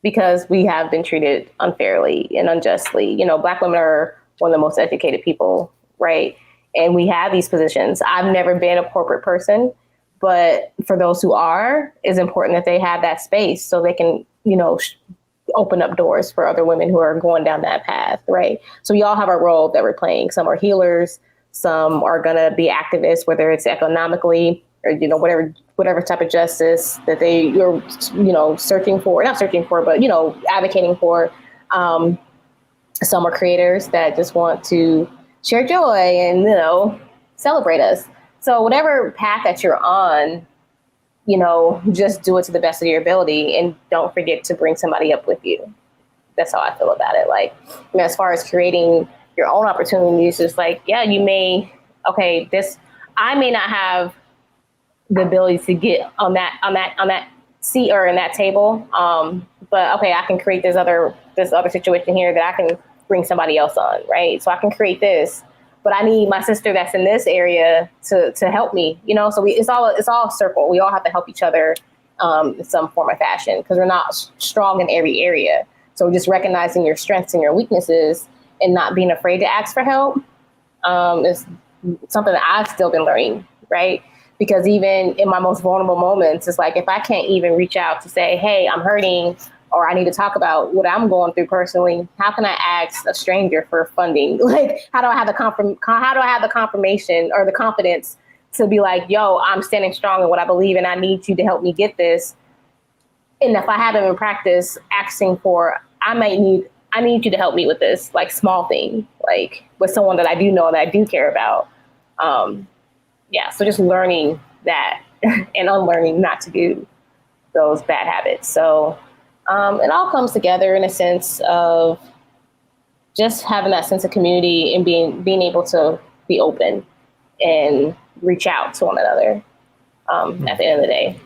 because we have been treated unfairly and unjustly. You know, Black women are one of the most educated people, right? And we have these positions. I've never been a corporate person, but for those who are, it's important that they have that space so they can, you know, open up doors for other women who are going down that path, right? So we all have our role that we're playing. Some are healers, some are gonna be activists, whether it's economically or, you know, whatever type of justice that you're, you know, not searching for, but, you know, advocating for. Some are creators that just want to share joy and, you know, celebrate us. So whatever path that you're on, you know, just do it to the best of your ability, and don't forget to bring somebody up with you. That's how I feel about it. Like, you know, as far as creating your own opportunities, it's like, yeah, I may not have the ability to get on that seat or in that table. But okay, I can create this other situation here that I can bring somebody else on, right? So I can create this, but I need my sister that's in this area to help me, you know? So it's all a circle. We all have to help each other in some form or fashion, because we're not strong in every area. So just recognizing your strengths and your weaknesses and not being afraid to ask for help is something that I've still been learning, right? Because even in my most vulnerable moments, it's like, if I can't even reach out to say, hey, I'm hurting, or I need to talk about what I'm going through personally, how can I ask a stranger for funding? Like, how do I have the confirmation or the confidence to be like, yo, I'm standing strong in what I believe and I need you to help me get this. And if I haven't been practice asking for, I need you to help me with this, like small thing, like with someone that I do know that I do care about. So just learning that and unlearning not to do those bad habits. So it all comes together in a sense of just having that sense of community and being able to be open and reach out to one another at the end of the day.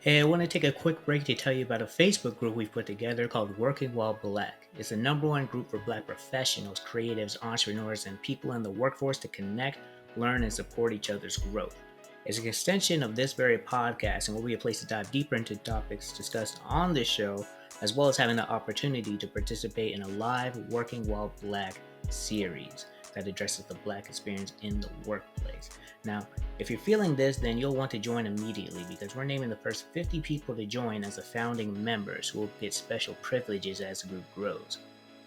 Hey, I want to take a quick break to tell you about a Facebook group we've put together called Working While Black. It's the #1 group for Black professionals, creatives, entrepreneurs, and people in the workforce to connect, learn, and support each other's growth. It's an extension of this very podcast and will be a place to dive deeper into topics discussed on this show, as well as having the opportunity to participate in a live Working While Black series that addresses the Black experience in the workplace. Now, if you're feeling this, then you'll want to join immediately because we're naming the first 50 people to join as the founding members who will get special privileges as the group grows.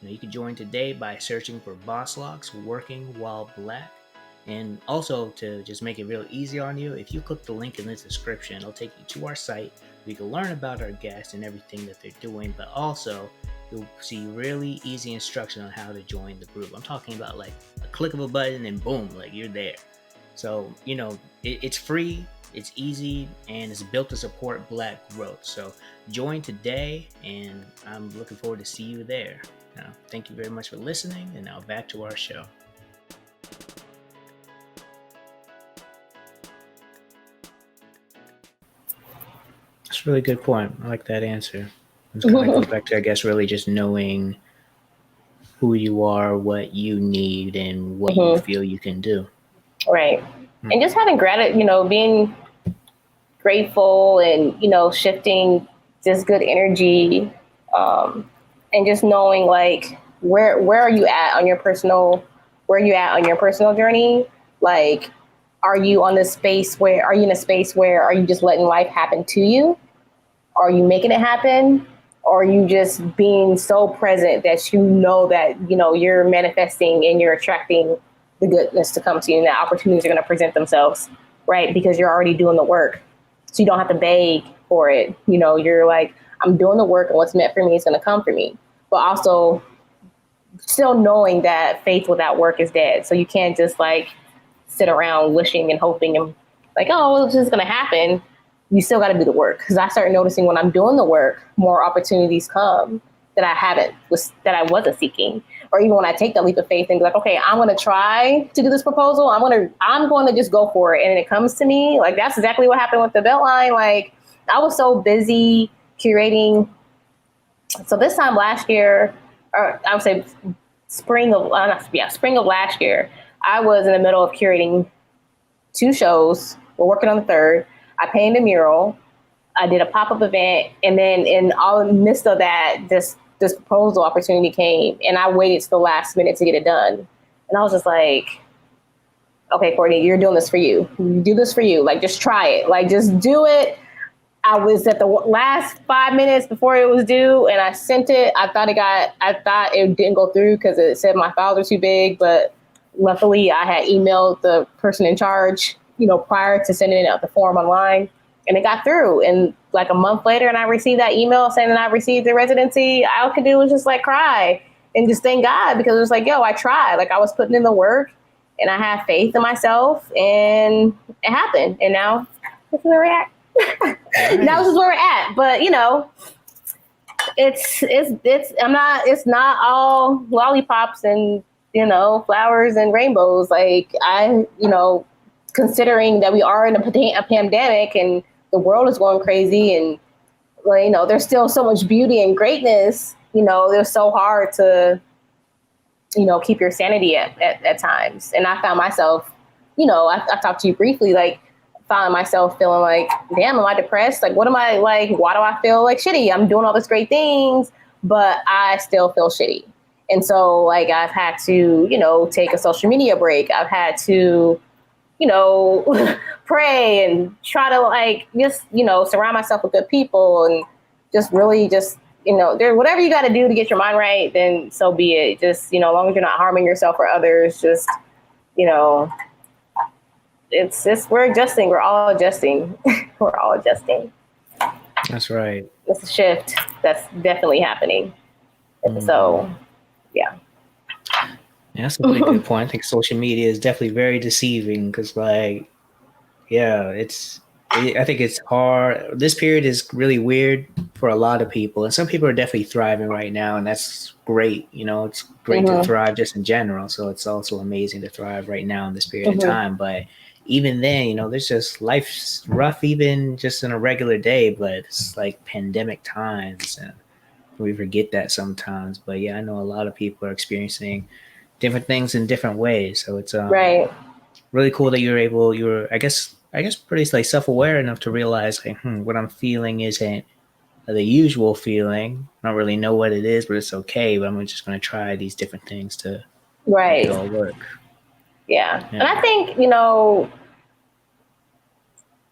Now, you can join today by searching for BossLocks Working While Black. And also, to just make it real easy on you, if you click the link in the description, it'll take you to our site. We can learn about our guests and everything that they're doing, but also you'll see really easy instruction on how to join the group. I'm talking about like a click of a button and boom, like you're there. So, it's free, it's easy, and it's built to support Black growth. So join today, and I'm looking forward to see you there. Now, thank you very much for listening, and now back to our show. That's a really good point. I like that answer. It's kind of goes back to, I guess, really just knowing who you are, what you need, and what you feel you can do. Right. And just having gratitude, being grateful and, shifting just good energy, and just knowing like where are you at on your personal journey? Like, are you in a space where are you just letting life happen to you? Are you making it happen? Or are you just being so present that that, you're manifesting and you're attracting the goodness to come to you and that opportunities are going to present themselves, right? Because you're already doing the work. So you don't have to beg for it. You're like, I'm doing the work and what's meant for me is going to come for me. But also still knowing that faith without work is dead. So you can't just like sit around wishing and hoping and like, oh, well, it's just going to happen. You still got to do the work. Because I started noticing when I'm doing the work, more opportunities come that I wasn't seeking. Or even when I take that leap of faith and be like, okay, I'm going to try to do this proposal. I'm going to just go for it. And it comes to me. Like, that's exactly what happened with the Beltline. Like, I was so busy curating. So this time last year, or I would say spring of last year, I was in the middle of curating 2 shows. We're working on the 3rd. I painted a mural. I did a pop-up event. And then in all in the midst of that, this proposal opportunity came, and I waited to the last minute to get it done. And I was just like, okay, Courtney, you're doing this for you. You do this for you. Like, just try it. Like, just do it. I was at the last 5 minutes before it was due, and I sent it. I thought it didn't go through because it said my files are too big, but luckily I had emailed the person in charge, prior to sending out the form online, and it got through. And like a month later, and I received that email saying that I received the residency. All I could do was just like cry and just thank God, because it was like, yo, I tried. Like, I was putting in the work and I have faith in myself, and it happened. And now this is where we're at. Now this is where we're at. But it's not all lollipops and flowers and rainbows. Like, considering that we are in a pandemic and the world is going crazy, and there's still so much beauty and greatness. They're so hard to keep your sanity at times. And I found myself, I talked to you briefly, like, found myself feeling like, damn, am I depressed? Like, what am I like? Why do I feel like shitty? I'm doing all these great things, but I still feel shitty. And so like I've had to, take a social media break. I've had to, pray and try to like just, surround myself with good people and just really just, there, whatever you got to do to get your mind right, then so be it. Just, as long as you're not harming yourself or others, just, we're adjusting. We're all adjusting. We're all adjusting. That's right. It's a shift that's definitely happening. So, yeah. Yeah, that's a really good point. I think social media is definitely very deceiving because, like, yeah, I think it's hard. This period is really weird for a lot of people, and some people are definitely thriving right now, and that's great. It's great to thrive just in general. So it's also amazing to thrive right now in this period of time. But even then, there's just life's rough, even just in a regular day. But it's like pandemic times, and we forget that sometimes. But yeah, I know a lot of people are experiencing different things in different ways. So it's right. Really cool that you're I guess pretty like self-aware enough to realize like what I'm feeling isn't the usual feeling. I don't really know what it is, but it's okay. But I'm just going to try these different things to make it all work. Yeah. And I think,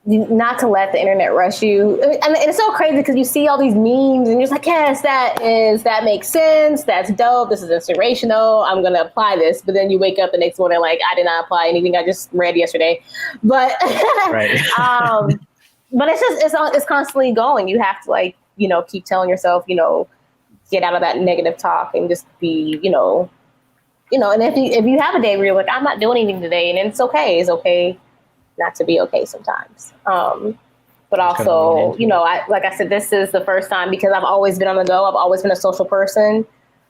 not to let the internet rush you. And it's so crazy because you see all these memes and you're just like, yes, that makes sense. That's dope. This is inspirational. I'm going to apply this. But then you wake up the next morning like, I did not apply anything I just read yesterday. But, right. But it's constantly going. You have to like, keep telling yourself, get out of that negative talk and just be, and if you have a day where you're like, I'm not doing anything today, and it's okay. It's okay not to be okay sometimes. But also, like I said, this is the first time because I've always been on the go. I've always been a social person.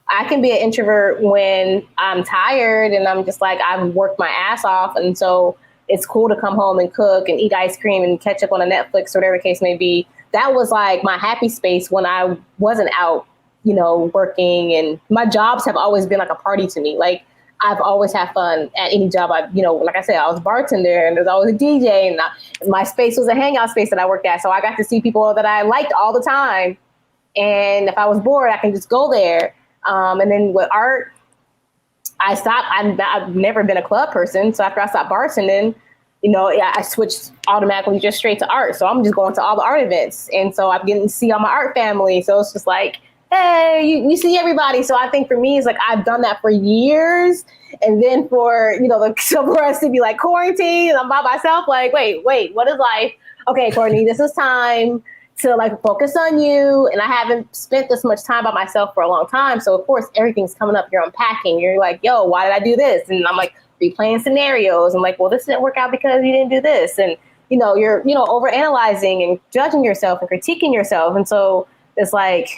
I can be an introvert when I'm tired and I'm just like, I've worked my ass off. And so it's cool to come home and cook and eat ice cream and catch up on a Netflix or whatever the case may be. That was like my happy space when I wasn't out, working. And my jobs have always been like a party to me. Like, I've always had fun at any job. Like I said, I was a bartender and there's always a DJ and my space was a hangout space that I worked at. So I got to see people that I liked all the time. And if I was bored, I can just go there. And then with art, I stopped. I've never been a club person. So after I stopped bartending, I switched automatically just straight to art. So I'm just going to all the art events. And so I'm getting to see all my art family. So it's just like, hey, you see everybody. So I think for me, it's like I've done that for years. And then for, for us to be like quarantine and I'm by myself, like, wait, what is life? Okay, Courtney, this is time to like focus on you. And I haven't spent this much time by myself for a long time. So of course, everything's coming up. You're unpacking. You're like, yo, why did I do this? And I'm like replaying scenarios. I'm like, well, this didn't work out because you didn't do this. And, you're, overanalyzing and judging yourself and critiquing yourself. And so it's like,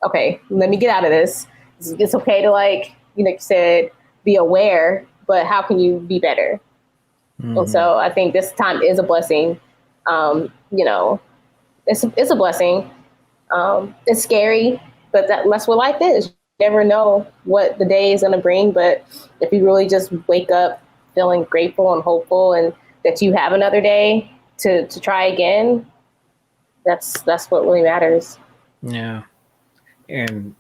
okay, let me get out of this. It's okay to like you said, be aware, but how can you be better? And so I think this time is a blessing. It's a blessing. It's scary, but that's what life is. You never know what the day is going to bring. But if you really just wake up feeling grateful and hopeful and that you have another day to try again, that's what really matters. Yeah. And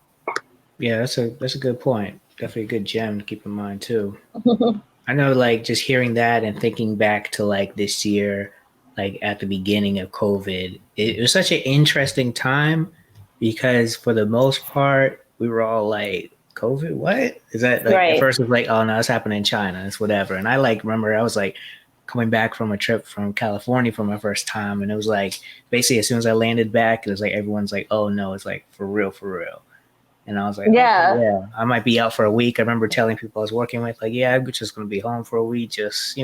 yeah, that's a good point. Definitely a good gem to keep in mind too. I know, like, just hearing that and thinking back to like this year, like at the beginning of COVID, it was such an interesting time because for the most part, we were all like, COVID, what is that? Like, right. At first it was like, oh no, it's happening in China, it's whatever. And I like remember I was like coming back from a trip from California for my first time, and it was like basically as soon as I landed back, it was like everyone's like, oh no, it's like for real. And I was like, yeah, okay, yeah, I might be out for a week. I remember telling people I was working with, like, yeah, I'm just going to be home for a week, just,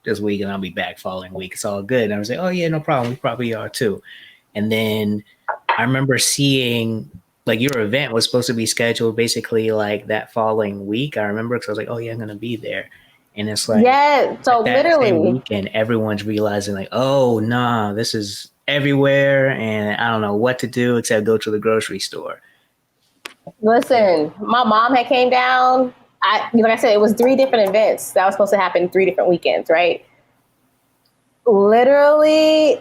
this week, and I'll be back following week. It's all good. And I was like, oh, yeah, no problem. We probably are too. And then I remember seeing, like, your event was supposed to be scheduled basically like that following week. I remember because I was like, oh, yeah, I'm going to be there. And it's like, yeah, so that literally same weekend, everyone's realizing, like, oh, nah, this is everywhere. And I don't know what to do except go to the grocery store. Listen, my mom had came down. Like I said, it was 3 different events that was supposed to happen 3 different weekends, right? Literally,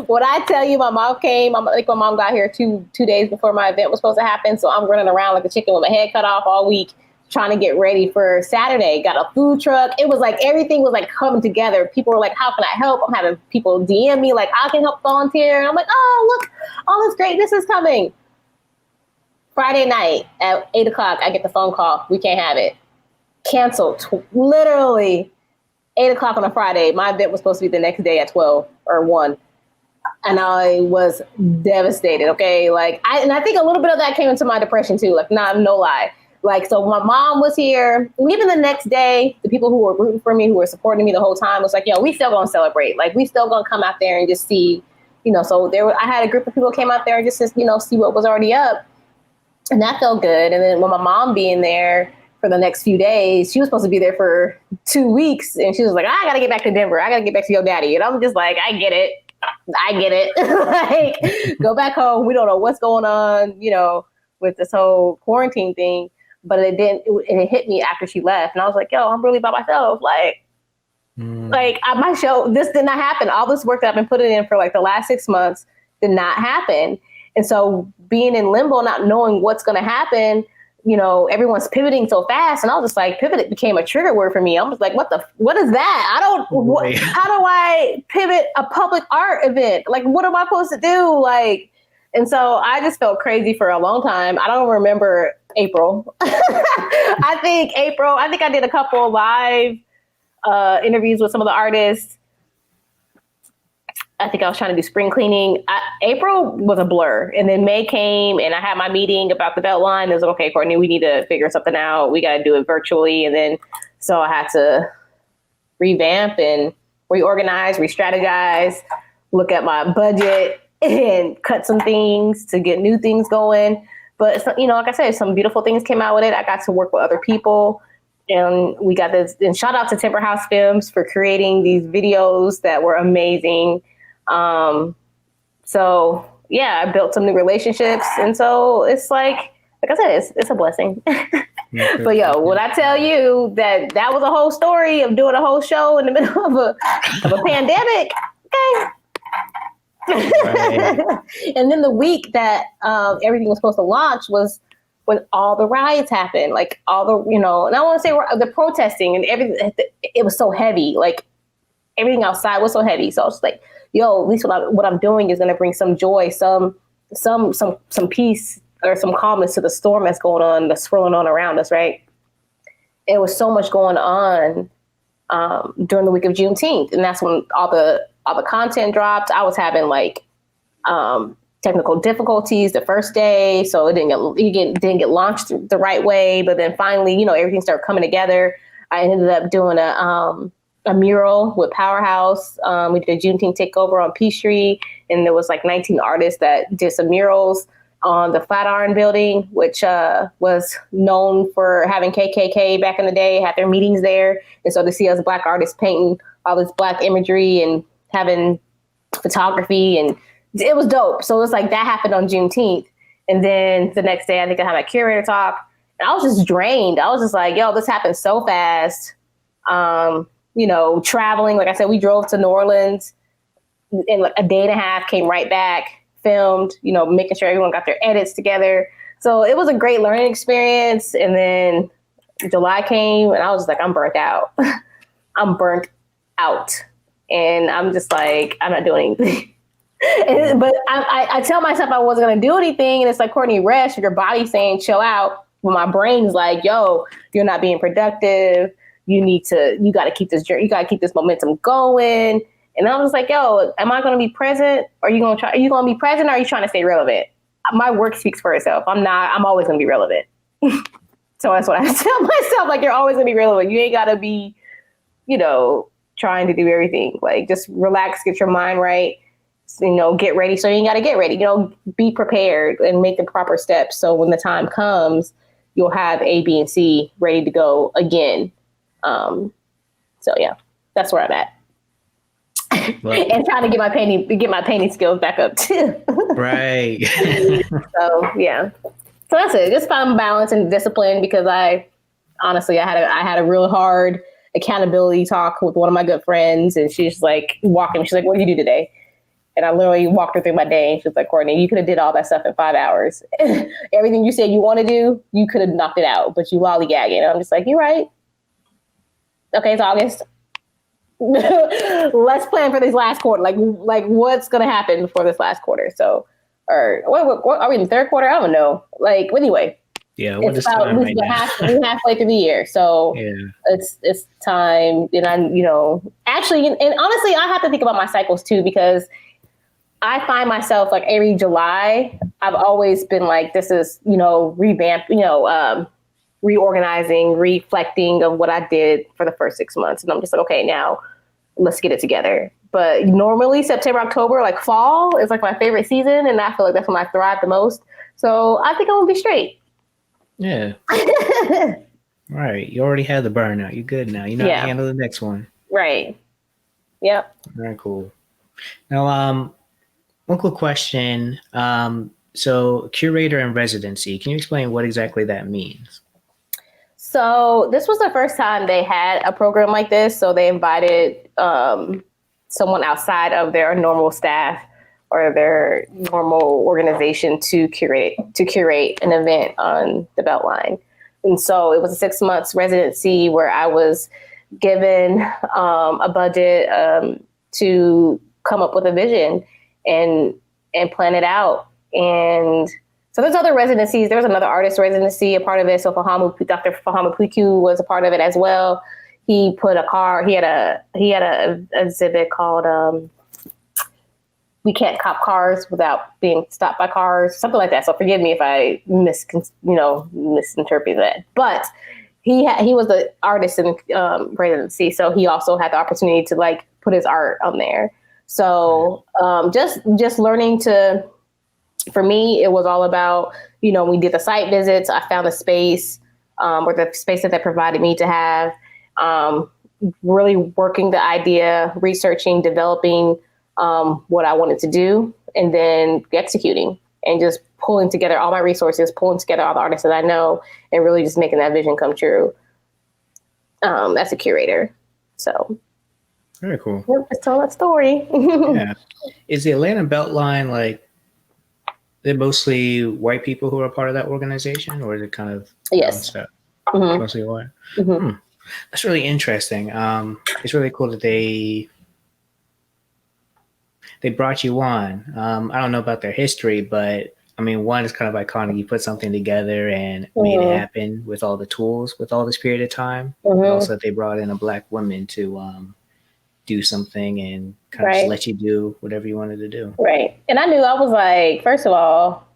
When I tell you my mom came, my mom got here two days before my event was supposed to happen. So I'm running around like a chicken with my head cut off all week, trying to get ready for Saturday. Got a food truck. It was like everything was like coming together. People were like, how can I help? I'm having people DM me like, I can help volunteer. And I'm like, oh, look, all this greatness is coming. Friday night at 8:00, I get the phone call. We can't have it. Canceled. Literally 8:00 on a Friday. My event was supposed to be the next day at 12 or 1. And I was devastated. Okay. Like I think a little bit of that came into my depression too. Like, no lie. Like, so my mom was here. Even the next day, the people who were rooting for me, who were supporting me the whole time was like, yo, we still gonna celebrate. Like, we still gonna come out there and just see, so I had a group of people came out there and just see what was already up. And that felt good. And then with my mom being there for the next few days, she was supposed to be there for 2 weeks. And she was like, I got to get back to Denver. I got to get back to your daddy. And I'm just like, I get it. Like, go back home. We don't know what's going on, with this whole quarantine thing. But it hit me after she left. And I was like, yo, I'm really by myself. My show, this did not happen. All this work that I've been putting in for like the last 6 months did not happen. And so being in limbo, not knowing what's going to happen, everyone's pivoting so fast. And I was just like, pivot became a trigger word for me. I was like, what is that? How do I pivot a public art event? Like, what am I supposed to do? Like, and so I just felt crazy for a long time. I don't remember April. I think I did a couple of live interviews with some of the artists. I think I was trying to do spring cleaning. April was a blur. And then May came and I had my meeting about the Beltline. It was like, okay, Courtney, we need to figure something out. We got to do it virtually. And then, so I had to revamp and reorganize, re-strategize, look at my budget and cut some things to get new things going. But, like I said, some beautiful things came out with it. I got to work with other people. And we got this, and shout out to Timber House Films for creating these videos that were amazing. So yeah, I built some new relationships. And so it's like I said, it's a blessing. But yo, when I tell you that was a whole story of doing a whole show in the middle of a pandemic, okay. Right. And then the week that everything was supposed to launch was when all the riots happened, like all the, and I want to say the protesting and everything, it was so heavy. Like everything outside was so heavy. So I was like, yo, at least what I'm doing is going to bring some joy, some peace or some calmness to the storm that's going on, that's swirling on around us. Right. It was so much going on during the week of Juneteenth. And that's when all the content dropped. I was having technical difficulties the first day. So it didn't get launched the right way. But then finally, everything started coming together. I ended up doing a mural with Powerhouse. We did a Juneteenth takeover on Peachtree, and there was 19 artists that did some murals on the Flatiron building, which was known for having KKK back in the day, had their meetings there. And so to see us Black artists painting all this Black imagery and having photography, and it was dope. So it's that happened on Juneteenth. And then the next day, I think I had my curator talk, and I was just drained. I was just like, yo, this happened so fast. Traveling, like I said, we drove to New Orleans in a day and a half, came right back, filmed, making sure everyone got their edits together. So it was a great learning experience. And then July came and I was like, I'm burnt out. I'm burnt out. And I'm just like, I'm not doing anything. But I tell myself I wasn't going to do anything. And it's like, Courtney, rest. Your body's saying chill out. But my brain's like, yo, you're not being productive. You got to keep this momentum going. And I was like, yo, am I going to be present? Are you going to be present? Or are you trying to stay relevant? My work speaks for itself. I'm always going to be relevant. So that's what I tell myself. You're always going to be relevant. You ain't got to be, trying to do everything. Just relax, get your mind right, get ready. So you ain't got to get ready, be prepared and make the proper steps. So when the time comes, you'll have A, B, and C ready to go again. So yeah, that's where I'm at. Well, and trying to get my painting skills back up too. Right. So yeah. So that's it. Just found balance and discipline because I had a real hard accountability talk with one of my good friends, and she's like walking. She's like, "What did you do today?" And I literally walked her through my day. And she's like, "Courtney, you could have did all that stuff in 5 hours. Everything you said you want to do, you could have knocked it out, but you lollygagging." And I'm just like, "You're right. Okay, it's August. Let's plan for this last quarter. Like what's gonna happen for this last quarter?" So, or what are we in the third quarter? I don't know. Like anyway. Yeah, what It's is about time right now? we're halfway through the year, so Yeah. it's time. And I, actually, and honestly, I have to think about my cycles too, because I find myself like every July, I've always been like, this is revamp, reorganizing, reflecting of what I did for the first 6 months, and I'm just like, okay, now let's get it together. But normally September, October, like fall, is like my favorite season, and I feel like that's when I thrive the most. So I think I'm gonna be straight. Yeah. Right. You already had the burnout. You're good now. You know how to handle the next one. Right. Yep. Very cool. Now, one quick question. So curator in residency, can you explain what exactly that means? So this was the first time they had a program like this. So they invited someone outside of their normal staff or their normal organization to curate an event on the Beltline. And so it was a 6 months residency where I was given a budget to come up with a vision and plan it out. And so there's other residencies. There was another artist residency, a part of it. So Dr. Fahamu Puku was a part of it as well. He put a car. He had a exhibit called "We Can't Cop Cars Without Being Stopped by Cars," something like that. So forgive me if I misinterpret that. But he was the artist in residency, so he also had the opportunity to like put his art on there. So just learning to. For me, it was all about, we did the site visits. I found a space or the space that they provided me to have, really working the idea, researching, developing what I wanted to do, and then executing and just pulling together all my resources, pulling together all the artists that I know, and really just making that vision come true as a curator. So. Very cool. Yep, let's tell that story. Yeah. Is the Atlanta Beltline like, they're mostly white people who are part of that organization, or is it kind of yes, mostly white? Mm-hmm. That's really interesting. It's really cool that they brought you on. I don't know about their history, but I mean, one is kind of iconic. You put something together and made it happen with all the tools, with all this period of time. And also, they brought in a Black woman to do something and kind of just let you do whatever you wanted to do. Right. And I knew, I was like, first of all,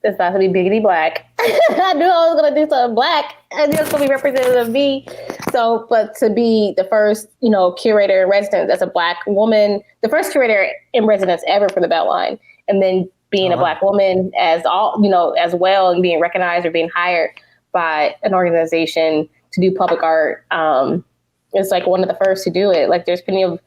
it's not going to be biggity Black. I knew I was going to do something Black. I knew it was going to be representative of me. So, but to be the first, curator in residence as a Black woman, the first curator in residence ever for the Beltline, and then being a Black woman as well, and being recognized or being hired by an organization to do public art, it's like one of the first to do it. Like there's plenty of,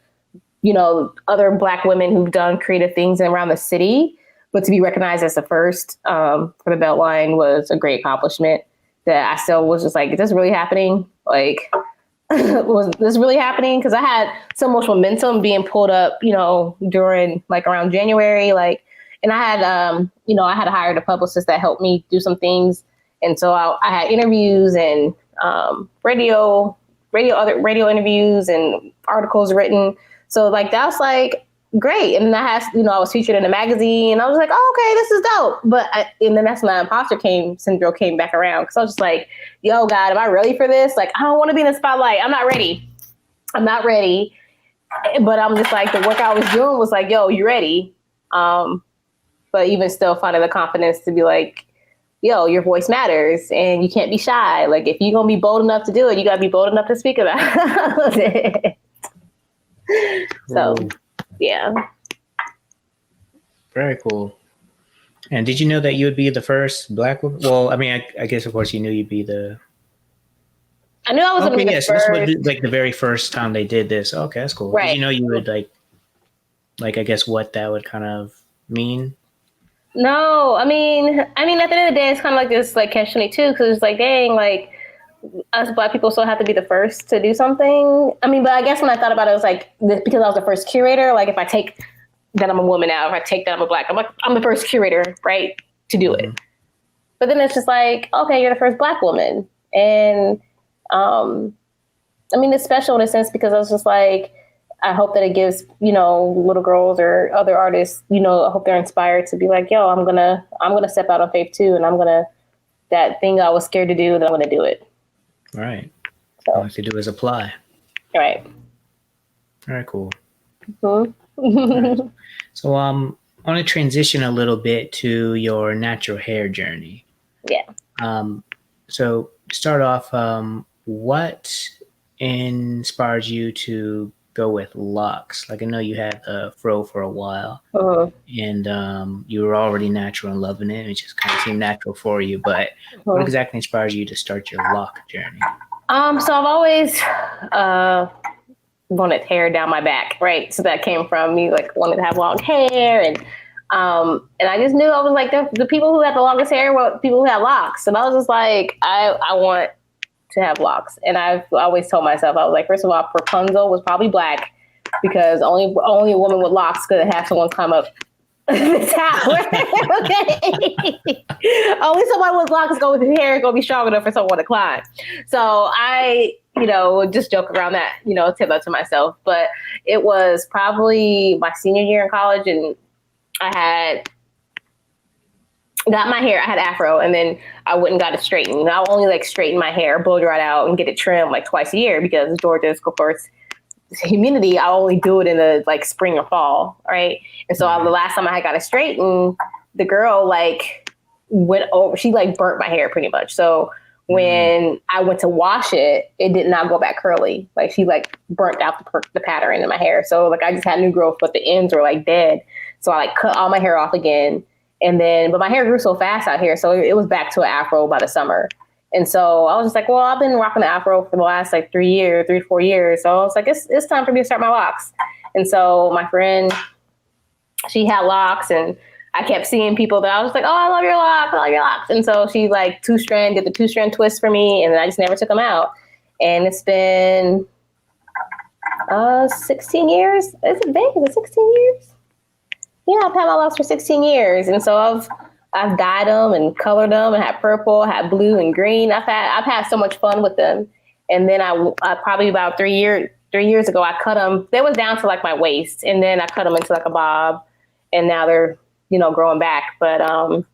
other Black women who've done creative things around the city, but to be recognized as the first for the Beltline was a great accomplishment that I still was just like, is this really happening? Like, was this really happening? Because I had so much momentum being pulled up, during like around January, and I had, I had hired a publicist that helped me do some things. And so I had interviews and radio interviews and articles written. So like, that's like great. And then I had, I was featured in a magazine, and I was like, oh, okay, this is dope. But and then that's when the imposter syndrome came back around. Cause I was just like, yo, God, am I ready for this? Like, I don't want to be in the spotlight. I'm not ready. But I'm just like, the work I was doing was like, yo, you ready? But even still finding the confidence to be like, yo, your voice matters and you can't be shy. Like if you're going to be bold enough to do it, you got to be bold enough to speak about it. So, yeah. Very cool. And did you know that you would be the first Black woman? Well, I mean, I guess, of course, you knew you'd be the... I knew I was going to be the first. This was like the very first time they did this. Okay, that's cool. Right. Did you know you would like, I guess, what that would kind of mean? No, I mean, at the end of the day, it's kind of like this, like catch-22, because it's like, dang, like, us Black people still have to be the first to do something. I mean, but I guess when I thought about it, it was like because I was the first curator. Like if I take that I'm a woman now, if I take that I'm a Black, I'm the first curator, right, to do it. But then it's just like, okay, you're the first Black woman, and I mean, it's special in a sense because I was just like, I hope that it gives, little girls or other artists, I hope they're inspired to be like, yo, I'm gonna step out on faith too, and that thing I was scared to do, that I'm gonna do it. Right. So all you have to do is apply. Right. All right, cool. Mm-hmm. Right. So I want to transition a little bit to your natural hair journey. Yeah. So start off, what inspires you to go with Locs? Like I know you had a fro for a while, and you were already natural and loving it. It just kind of seemed natural for you. But what exactly inspires you to start your lock journey? So I've always wanted hair down my back, right? So that came from me like wanting to have long hair, and I just knew I was like the people who had the longest hair were people who had locks, and I was just like I want to have locks. And I've always told myself, I was like, first of all, Rapunzel was probably Black because only a woman with locks could have someone come up the tower. Okay. Only someone with locks with hair is going to be strong enough for someone to climb. So I, would just joke around that, tip that to myself. But it was probably my senior year in college, and I had got my hair, I had afro, and then I went and got it straightened. I only straighten my hair, blow dry it out, and get it trimmed twice a year because Georgia's, of course, humidity. I only do it in the spring or fall, right? And so the last time I got it straightened, the girl went over. She burnt my hair pretty much. So when I went to wash it, it did not go back curly. She burnt out the pattern in my hair. So I just had new growth, but the ends were dead. So I cut all my hair off again. And then, but my hair grew so fast out here, so it was back to an afro by the summer. And so I was just like, well, I've been rocking the afro for the last 3 to 4 years. So I was like, it's time for me to start my locks. And so my friend, she had locks, and I kept seeing people that I was like, oh, I love your locks, I love your locks. And so she did the 2-strand twist for me, and then I just never took them out. And it's been 16 years. Is it big? Is it 16 years? Yeah, I've had my locks for 16 years. And so I've dyed them and colored them and had purple, had blue and green. I've had so much fun with them. And then I probably about 3 years ago, I cut them. They was down to my waist, and then I cut them into a bob, and now they're, growing back. But I've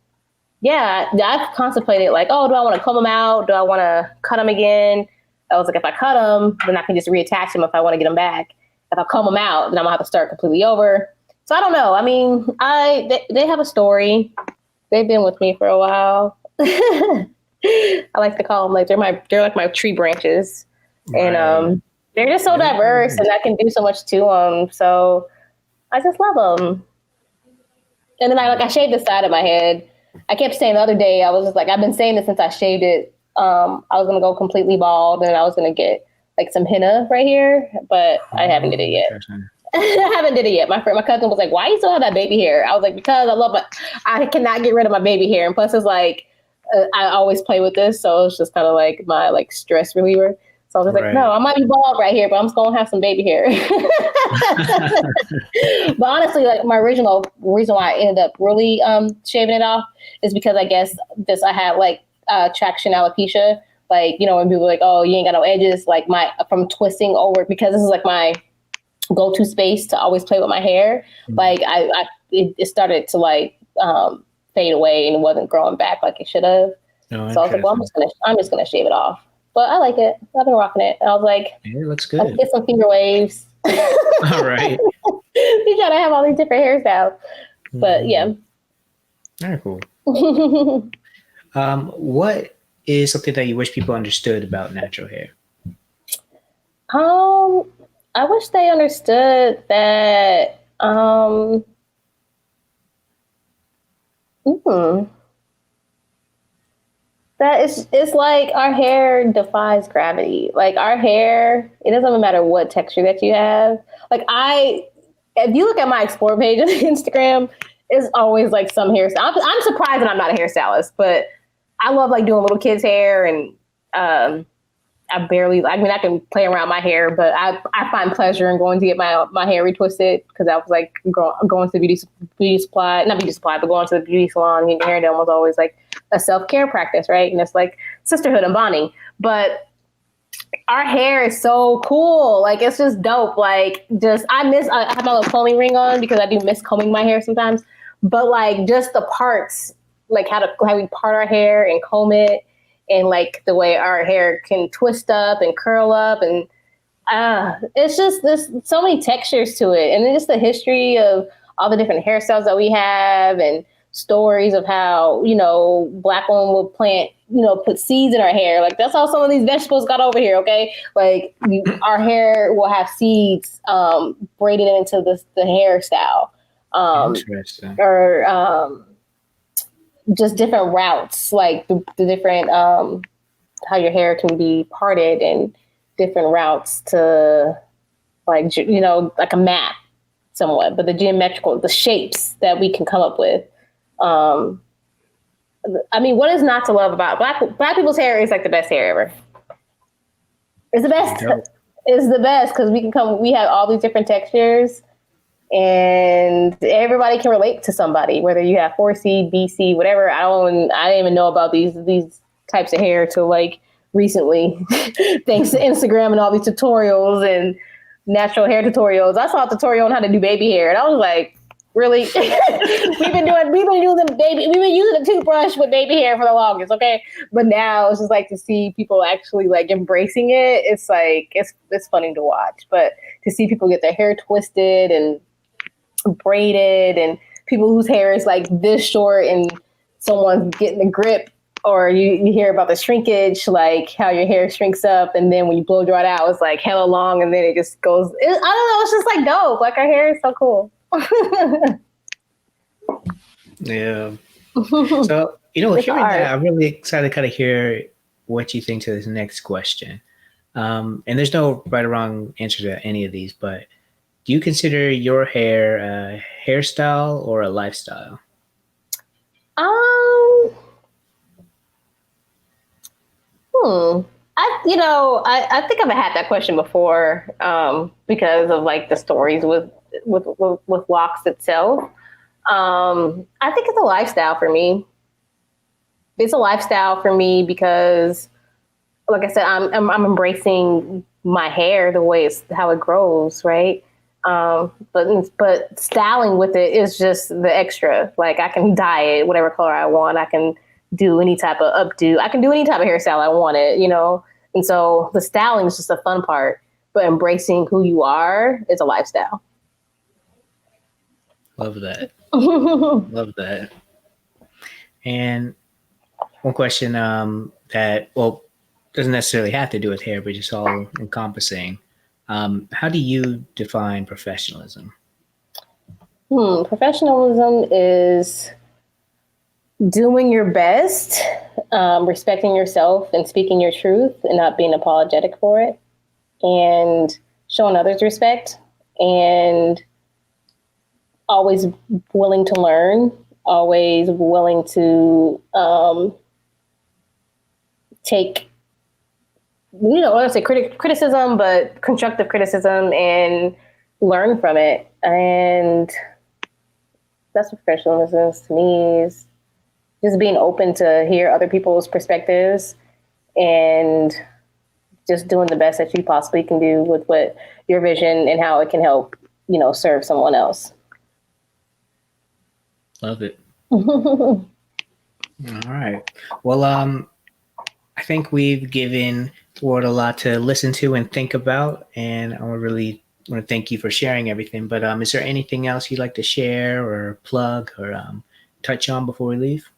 contemplated oh, do I want to comb them out? Do I want to cut them again? I was like, if I cut them, then I can just reattach them if I want to get them back. If I comb them out, then I'm gonna have to start completely over. So I don't know. I mean, they have a story. They've been with me for a while. I like to call them they're my tree branches, right. And they're just so diverse, and I can do so much to them. So I just love them. And then I shaved the side of my head. I kept saying the other day, I was just I've been saying this since I shaved it. I was gonna go completely bald, and I was gonna get some henna right here, but I haven't did it yet. I haven't did it yet. My cousin was like, why you still have that baby hair? I was like, because I love it. I cannot get rid of my baby hair. And plus it's I always play with this. So it's just kind of my stress reliever. So I was like, no, I might be bald right here, but I'm just going to have some baby hair. But honestly, my original reason why I ended up really shaving it off is because I guess I had traction alopecia. When people are like, oh, you ain't got no edges, from twisting over, because this is my go-to space to always play with my hair. It started to fade away, and it wasn't growing back like it should have. Oh, so I was like, well, I'm just gonna shave it off. But I like it. I've been rocking it. And I was like, it looks good. Let's get some finger waves. All right. We gotta have all these different hairstyles. But yeah. Very cool. What is something that you wish people understood about natural hair? I wish they understood that that it's our hair defies gravity. Our hair, it doesn't even matter what texture that you have. If you look at my explore page on Instagram, it's always some hairstyle. I'm surprised that I'm not a hairstylist, but I love doing little kids' hair, and I can play around my hair, but I find pleasure in going to get my hair retwisted because I was like going to the beauty supply, not beauty supply, but going to the beauty salon and getting your hair done was always like a self-care practice, right? And it's like sisterhood and bonding. But our hair is so cool. Like, it's just dope. Like, I have my little combing ring on because I do miss combing my hair sometimes. But like, just the parts, like how we part our hair and comb it, and like the way our hair can twist up and curl up, and it's just there's so many textures to it, and then just the history of all the different hairstyles that we have, and stories of how Black women will plant, put seeds in our hair. Like, that's how some of these vegetables got over here. Okay, like our hair will have seeds braided into the hairstyle, Interesting. or just different routes, like the different how your hair can be parted and different routes to, like, like a map somewhat, but the shapes that we can come up with. I mean, what is not to love about black people's hair? Is like the best hair ever. It's the best. It's the best because we have all these different textures, and everybody can relate to somebody, whether you have 4C, BC, whatever. I didn't even know about these types of hair till like recently, thanks to Instagram and all these tutorials and natural hair tutorials. I saw a tutorial on how to do baby hair, and I was like, really? we've been using a toothbrush with baby hair for the longest, okay? But now it's just like to see people actually like embracing it. It's like it's funny to watch, but to see people get their hair twisted and braided, and people whose hair is like this short and someone's getting the grip, or you hear about the shrinkage, like how your hair shrinks up and then when you blow dry it out, it's like hella long and then it just goes, I don't know, it's just like dope. Like, our hair is so cool. Yeah. So, hearing that, I'm really excited to kind of hear what you think to this next question. And there's no right or wrong answer to any of these, but do you consider your hair a hairstyle or a lifestyle? I think I've had that question before, because of like the stories with Locs itself. I think it's a lifestyle for me. It's a lifestyle for me because, like I said, I'm embracing my hair the way how it grows, right? But styling with it is just the extra. Like, I can dye it whatever color I want. I can do any type of updo. I can do any type of hairstyle I wanted, And so the styling is just the fun part, but embracing who you are is a lifestyle. Love that. Love that. And one question that, well, doesn't necessarily have to do with hair, but just all encompassing. How do you define professionalism? Professionalism is doing your best, respecting yourself and speaking your truth and not being apologetic for it, and showing others respect, and always willing to learn, always willing to take, I don't say criticism, but constructive criticism, and learn from it. And that's what professionalism is to me, is just being open to hear other people's perspectives and just doing the best that you possibly can do with what your vision and how it can help, serve someone else. Love it. All right. Well, I think we've given Ward a lot to listen to and think about, and I really want to thank you for sharing everything. But is there anything else you'd like to share or plug or touch on before we leave?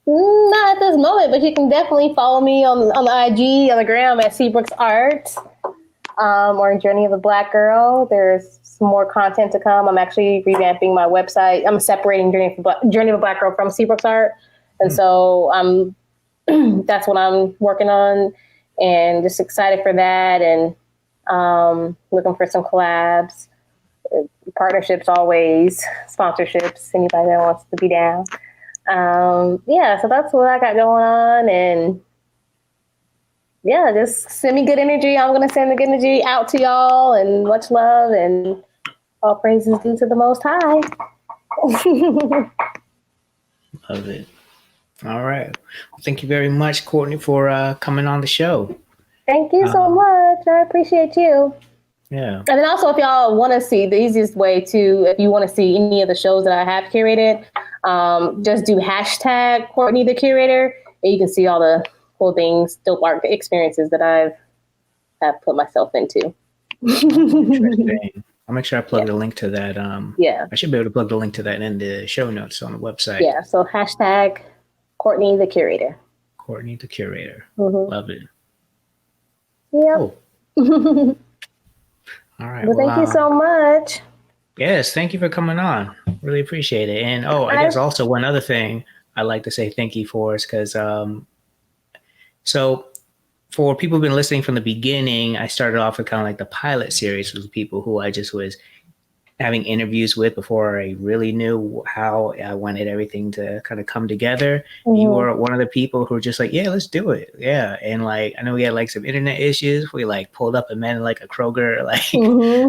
Not at this moment, but you can definitely follow me on the IG, on the gram at Brooks Art, or Journey of a Black Girl. There's some more content to come. I'm actually revamping my website. I'm separating Journey of a Black Girl from Brooks Art. And so that's what I'm working on, and just excited for that, and looking for some collabs, partnerships, always sponsorships, anybody that wants to be down. So that's what I got going on, and yeah, just send me good energy. I'm gonna send the good energy out to y'all, and much love, and all praises due to the Most High. Love it. All right. Well, thank you very much, Courtney, for coming on the show. Thank you so much. I appreciate you. Yeah. And then also, if y'all want to see, the easiest way to, if you want to see any of the shows that I have curated, just do hashtag Courtney the Curator, and you can see all the cool things, dope art experiences that have put myself into. Interesting. I'll make sure I plug the link to that. Yeah. I should be able to plug the link to that in the show notes on the website. Yeah. So hashtag Courtney the Curator. Courtney the Curator. Mm-hmm. Love it. Yeah. Cool. All right. Well, thank you so much. Yes, thank you for coming on. Really appreciate it. And I guess also one other thing I'd like to say thank you for is because so for people who've been listening from the beginning, I started off with kind of like the pilot series with people who I just was having interviews with before I really knew how I wanted everything to kind of come together. Mm-hmm. You were one of the people who were just like, yeah, let's do it. Yeah. And like, I know we had like some internet issues. We like pulled up and met in like a Kroger, like,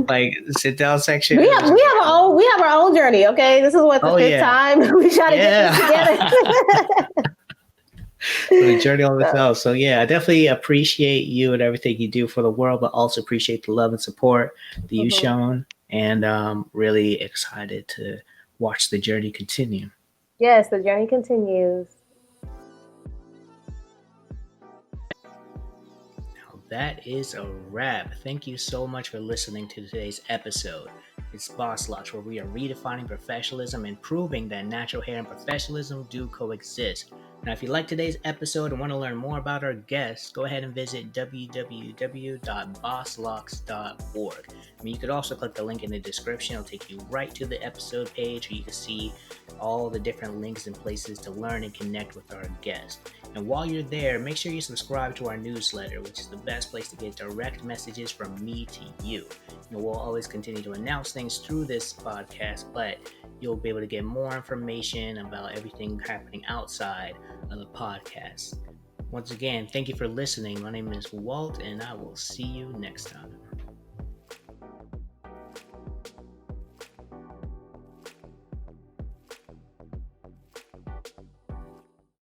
like sit down section. We have our own journey. Okay. This is what the fifth time we try to get this together. The journey on itself. So yeah, I definitely appreciate you and everything you do for the world, but also appreciate the love and support that you've shown. And really excited to watch the journey continue. Yes, the journey continues. Now that is a wrap. Thank you so much for listening to today's episode. It's BossLocks, where we are redefining professionalism and proving that natural hair and professionalism do coexist. Now, if you like today's episode and want to learn more about our guests, go ahead and visit www.bosslocks.org. I mean, you could also click the link in the description. It'll take you right to the episode page where you can see all the different links and places to learn and connect with our guests. And while you're there, make sure you subscribe to our newsletter, which is the best place to get direct messages from me to you. We'll always continue to announce things through this podcast, but you'll be able to get more information about everything happening outside of the podcast. Once again, thank you for listening. My name is Walt, and I will see you next time.